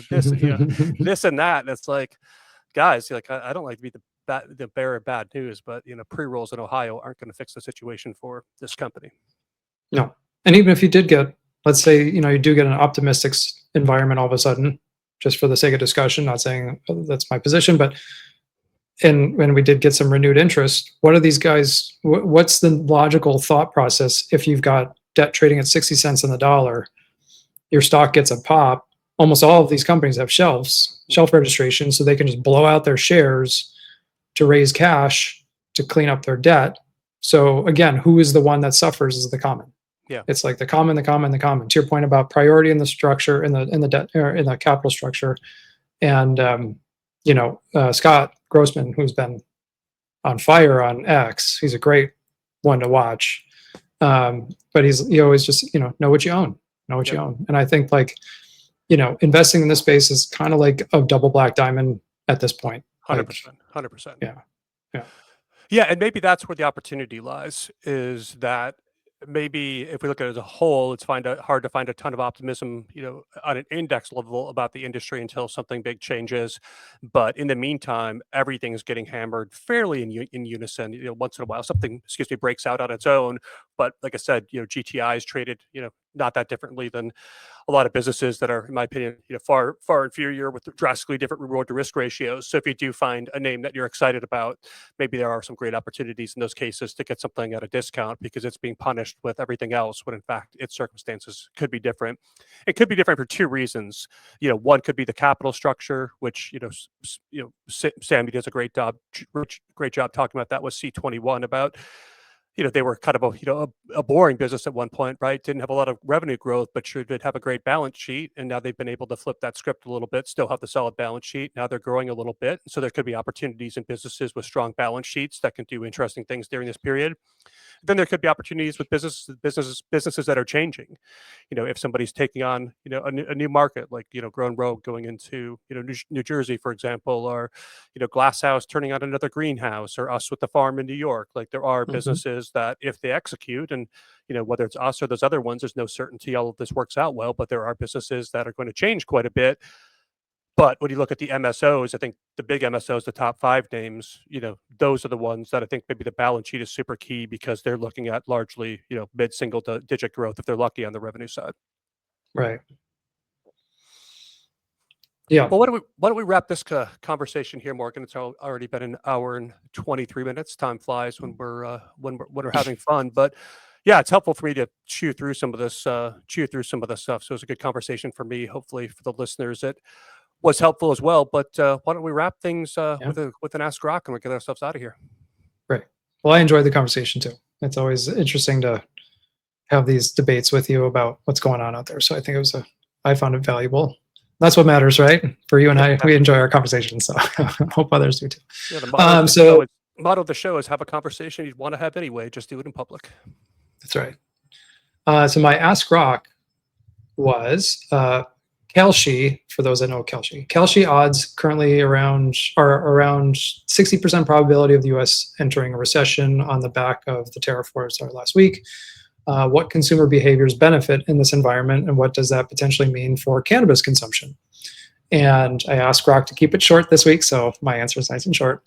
this, this and that. And it's like, guys, like, I don't like to be the bearer of bad news, but, pre-rolls in Ohio aren't going to fix the situation for this company. no. And even if you did get, let's say, you do get an optimistic environment all of a sudden, just for the sake of discussion, not saying that's my position, but and when we did get some renewed interest, what are these guys? What's the logical thought process if you've got debt trading at 60 cents on the dollar, your stock gets a pop? Almost all of these companies have shelf registration, so they can just blow out their shares to raise cash to clean up their debt. So again, who is the one that suffers is the common. Yeah. It's like the common, the common, the common. To your point about priority in the structure, in the debt, or in the capital structure, and Scott Grossman, who's been on fire on X, he's a great one to watch. But he always just know what you own, Yep. and I think, like, investing in this space is kind of like a double black diamond at this point. 100%. 100%. Yeah, yeah, Yeah, and maybe that's where the opportunity lies, is that maybe if we look at it as a whole, it's hard to find a ton of optimism, on an index level about the industry until something big changes. But in the meantime, everything's getting hammered fairly in unison. Once in a while, something, excuse me, breaks out on its own. But like I said, GTI is traded, not that differently than a lot of businesses that are, in my opinion, far far inferior with drastically different reward to risk ratios. So if you do find a name that you're excited about, maybe there are some great opportunities in those cases to get something at a discount because it's being punished with everything else when in fact its circumstances could be different. It could be different for two reasons. One could be the capital structure, which Sammy does a great job talking about that with C21 about they were kind of a boring business at one point, right? Didn't have a lot of revenue growth, but sure did have a great balance sheet. And now they've been able to flip that script a little bit, still have the solid balance sheet. Now they're growing a little bit. So there could be opportunities in businesses with strong balance sheets that can do interesting things during this period. Then there could be opportunities with businesses that are changing. If somebody's taking on, a new market, like, Grown Rogue going into, New Jersey, for example, or, Glass House turning on another greenhouse, or us with the farm in New York. Like, there are mhm, businesses that if they execute and, whether it's us or those other ones, there's no certainty all of this works out well, but there are businesses that are going to change quite a bit. But when you look at the MSOs, I think the big MSOs, the top five names, those are the ones that I think maybe the balance sheet is super key because they're looking at largely, mid-single digit growth if they're lucky on the revenue side. right, yeah, Well, why don't we wrap this conversation here, Morgan? It's already been an hour and 23 minutes. Time flies when we're having fun. But yeah, it's helpful for me to chew through some of this stuff. So it's a good conversation for me. Hopefully for the listeners, it was helpful as well. But why don't we wrap things yeah, with an Ask Rock and we get ourselves out of here? right. Well, I enjoyed the conversation too. It's always interesting to have these debates with you about what's going on out there. So I think I found it valuable. That's what matters, right? For you and Yeah, I, we enjoy our conversations. So I hope others do too. yeah. The motto of the show So is motto of the show is have a conversation you'd want to have anyway. Just do it in public. that's right. So my Ask Rock was Kelshi. For those that know Kelshi odds currently around 60% probability of the U.S. entering a recession on the back of the tariff wars last week. What consumer behaviors benefit in this environment, and what does that potentially mean for cannabis consumption? And I asked Grok to keep it short this week, so my answer is nice and short.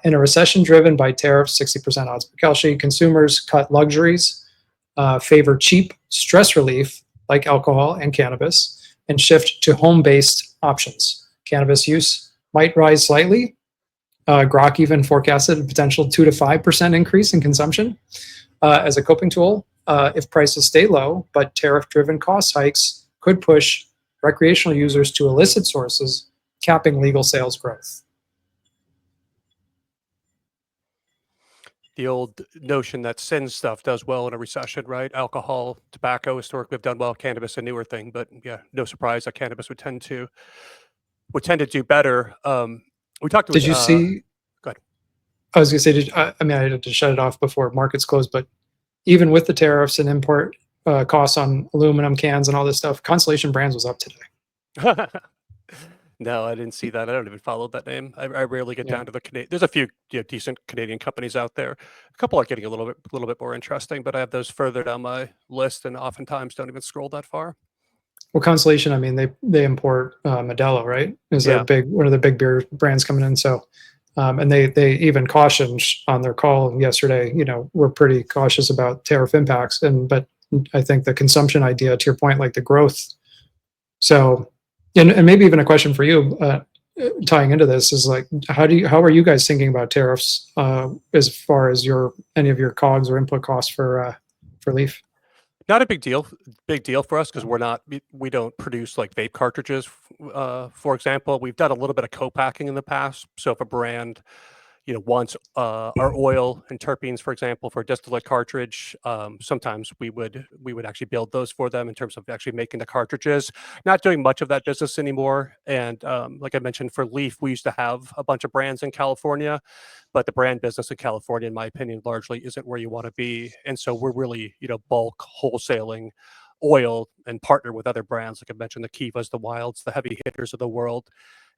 In a recession driven by tariffs, 60% odds per Kelshi, consumers cut luxuries, favor cheap stress relief like alcohol and cannabis, and shift to home-based options. Cannabis use might rise slightly. Grok even forecasted a potential 2 to 5% increase in consumption as a coping tool if prices stay low, but tariff-driven cost hikes could push recreational users to illicit sources, capping legal sales growth. The old notion that sin stuff does well in a recession, right? Alcohol, tobacco historically have done well. Cannabis, a newer thing, but yeah, no surprise that cannabis would tend to do better. We talked with. Did you see? Go ahead. I was going to say, I mean, I had to shut it off before markets closed, but even with the tariffs and import costs on aluminum cans and all this stuff, Constellation Brands was up today. No, I didn't see that. I don't even follow that name. I rarely get down to the Canadian. There's a few decent Canadian companies out there. A couple are getting a little bit more interesting, but I have those further down my list, and oftentimes don't even scroll that far. Well, Constellation, I mean, they import Modelo, right? Is one of the big beer brands coming in. So, and they even cautioned on their call yesterday. We're pretty cautious about tariff impacts, but I think the consumption idea, to your point, like the growth. So. And maybe even a question for you, tying into this, is like, how are you guys thinking about tariffs as far as any of your COGS or input costs for LEEF? Not a big deal for us because we don't produce like vape cartridges. For example, we've done a little bit of co-packing in the past. So if a brand wants our oil and terpenes, for example, for a distillate cartridge, sometimes we would actually build those for them in terms of actually making the cartridges. Not doing much of that business anymore. And like I mentioned, for LEEF, we used to have a bunch of brands in California, but the brand business in California, in my opinion, largely isn't where you want to be. And so we're really, bulk wholesaling oil and partner with other brands. Like I mentioned, the Kivas, the Wilds, the heavy hitters of the world.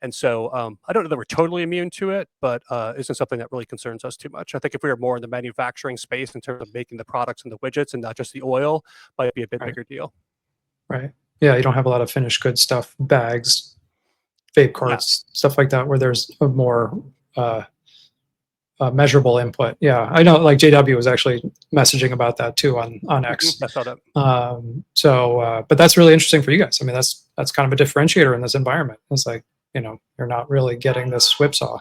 And so I don't know that we're totally immune to it, but isn't something that really concerns us too much. I think if we were more in the manufacturing space in terms of making the products and the widgets and not just the oil, might be a bit bigger deal. Right. Yeah, you don't have a lot of finished good stuff, bags, vape carts, stuff like that, where there's a more measurable input. Yeah, I know. Like JW was actually messaging about that too on X. I saw that. But that's really interesting for you guys. I mean, that's kind of a differentiator in this environment. It's like, you're not really getting this whipsaw.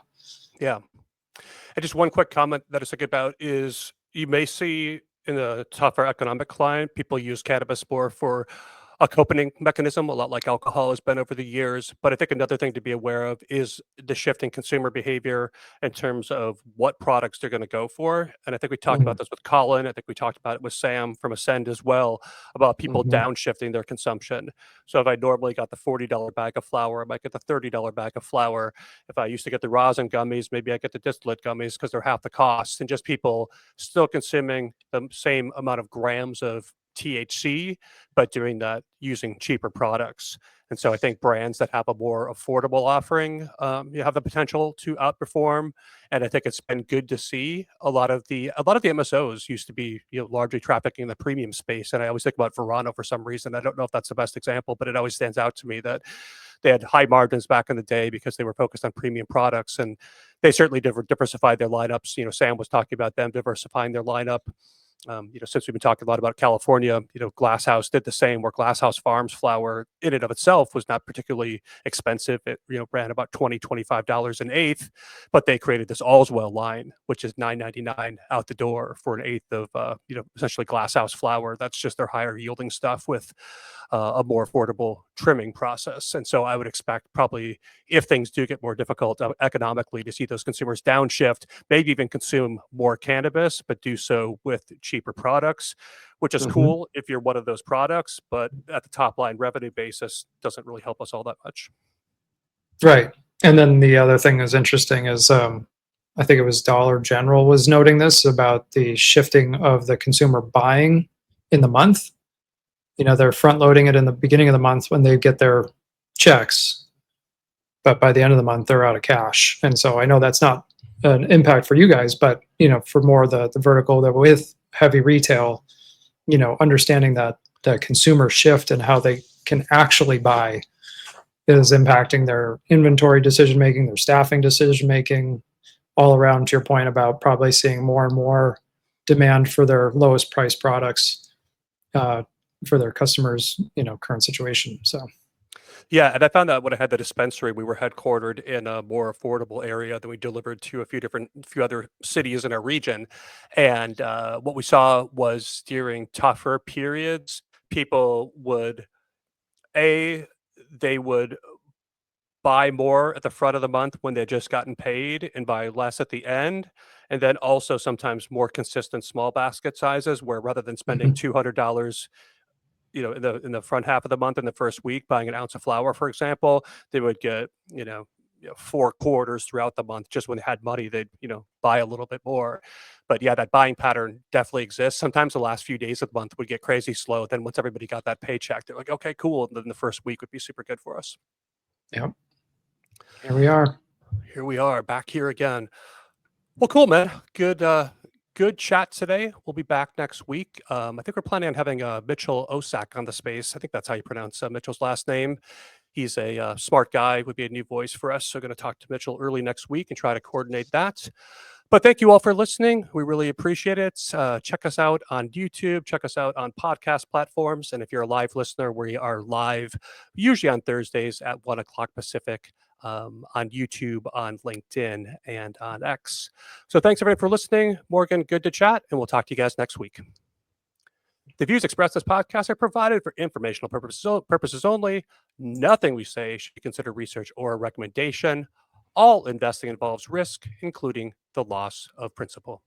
Yeah. And just one quick comment that I was thinking about is you may see in a tougher economic climate, people use cannabis more for a coping mechanism, a lot like alcohol has been over the years. But I think another thing to be aware of is the shift in consumer behavior in terms of what products they're going to go for. And I think we talked about this with Colin. I think we talked about it with Sam from Ascend as well, about people downshifting their consumption. So if I normally got the $40 bag of flour, I might get the $30 bag of flour. If I used to get the rosin gummies, maybe I get the distillate gummies because they're half the cost. And just people still consuming the same amount of grams of THC, but doing that using cheaper products. And so I think brands that have a more affordable offering, you have the potential to outperform. And I think it's been good to see a lot of the MSOs used to be largely trafficking in the premium space. And I always think about Verano for some reason. I don't know if that's the best example, but it always stands out to me that they had high margins back in the day because they were focused on premium products, and they certainly diversified their lineups. Sam was talking about them diversifying their lineup. Since we've been talking a lot about California, Glass House did the same, where Glass House Farms flour in and of itself was not particularly expensive. It, ran about $25 an eighth, but they created this Allswell line, which is $9.99 out the door for an eighth of, essentially Glass House flour. That's just their higher yielding stuff with a more affordable trimming process. And so I would expect probably, if things do get more difficult economically, to see those consumers downshift, maybe even consume more cannabis, but do so with cheaper products, which is cool if you're one of those products, but at the top line revenue basis doesn't really help us all that much. Right. And then the other thing that's interesting is I think it was Dollar General was noting this about the shifting of the consumer buying in the month. they're front loading it in the beginning of the month when they get their checks, but by the end of the month they're out of cash. And so I know that's not an impact for you guys, but for more the vertical that with heavy retail, understanding that the consumer shift and how they can actually buy is impacting their inventory decision making, their staffing decision making, all around, to your point about probably seeing more and more demand for their lowest price products for their customers, current situation. So Yeah, and I found that when I had the dispensary, we were headquartered in a more affordable area than we delivered to a few other cities in our region. And what we saw was during tougher periods, people would a they would buy more at the front of the month when they'd just gotten paid and buy less at the end. And then also sometimes more consistent small basket sizes where rather than spending mhm. $200 in the front half of the month in the first week buying an ounce of flour, for example, they would get, 4 quarters throughout the month. Just when they had money, they'd, buy a little bit more. But yeah, that buying pattern definitely exists. Sometimes the last few days of the month would get crazy slow. Then once everybody got that paycheck, they're like, okay, cool. And then the first week would be super good for us. Yep, here we are. Here we are back here again. Well, cool, man. Good chat today. We'll be back next week. I think we're planning on having Mitchell Osak on the space. I think that's how you pronounce Mitchell's last name. He's a smart guy, would be a new voice for us. So going to talk to Mitchell early next week and try to coordinate that. But thank you all for listening. We really appreciate it. Check us out on YouTube. Check us out on podcast platforms. And if you're a live listener, we are live usually on Thursdays at 1 o'clock Pacific on YouTube, on LinkedIn, and on X. So thanks everyone for listening. Morgan, good to chat, and we'll talk to you guys next week. The views expressed in this podcast are provided for informational purposes only. Nothing we say should be considered research or a recommendation. All investing involves risk, including the loss of principal.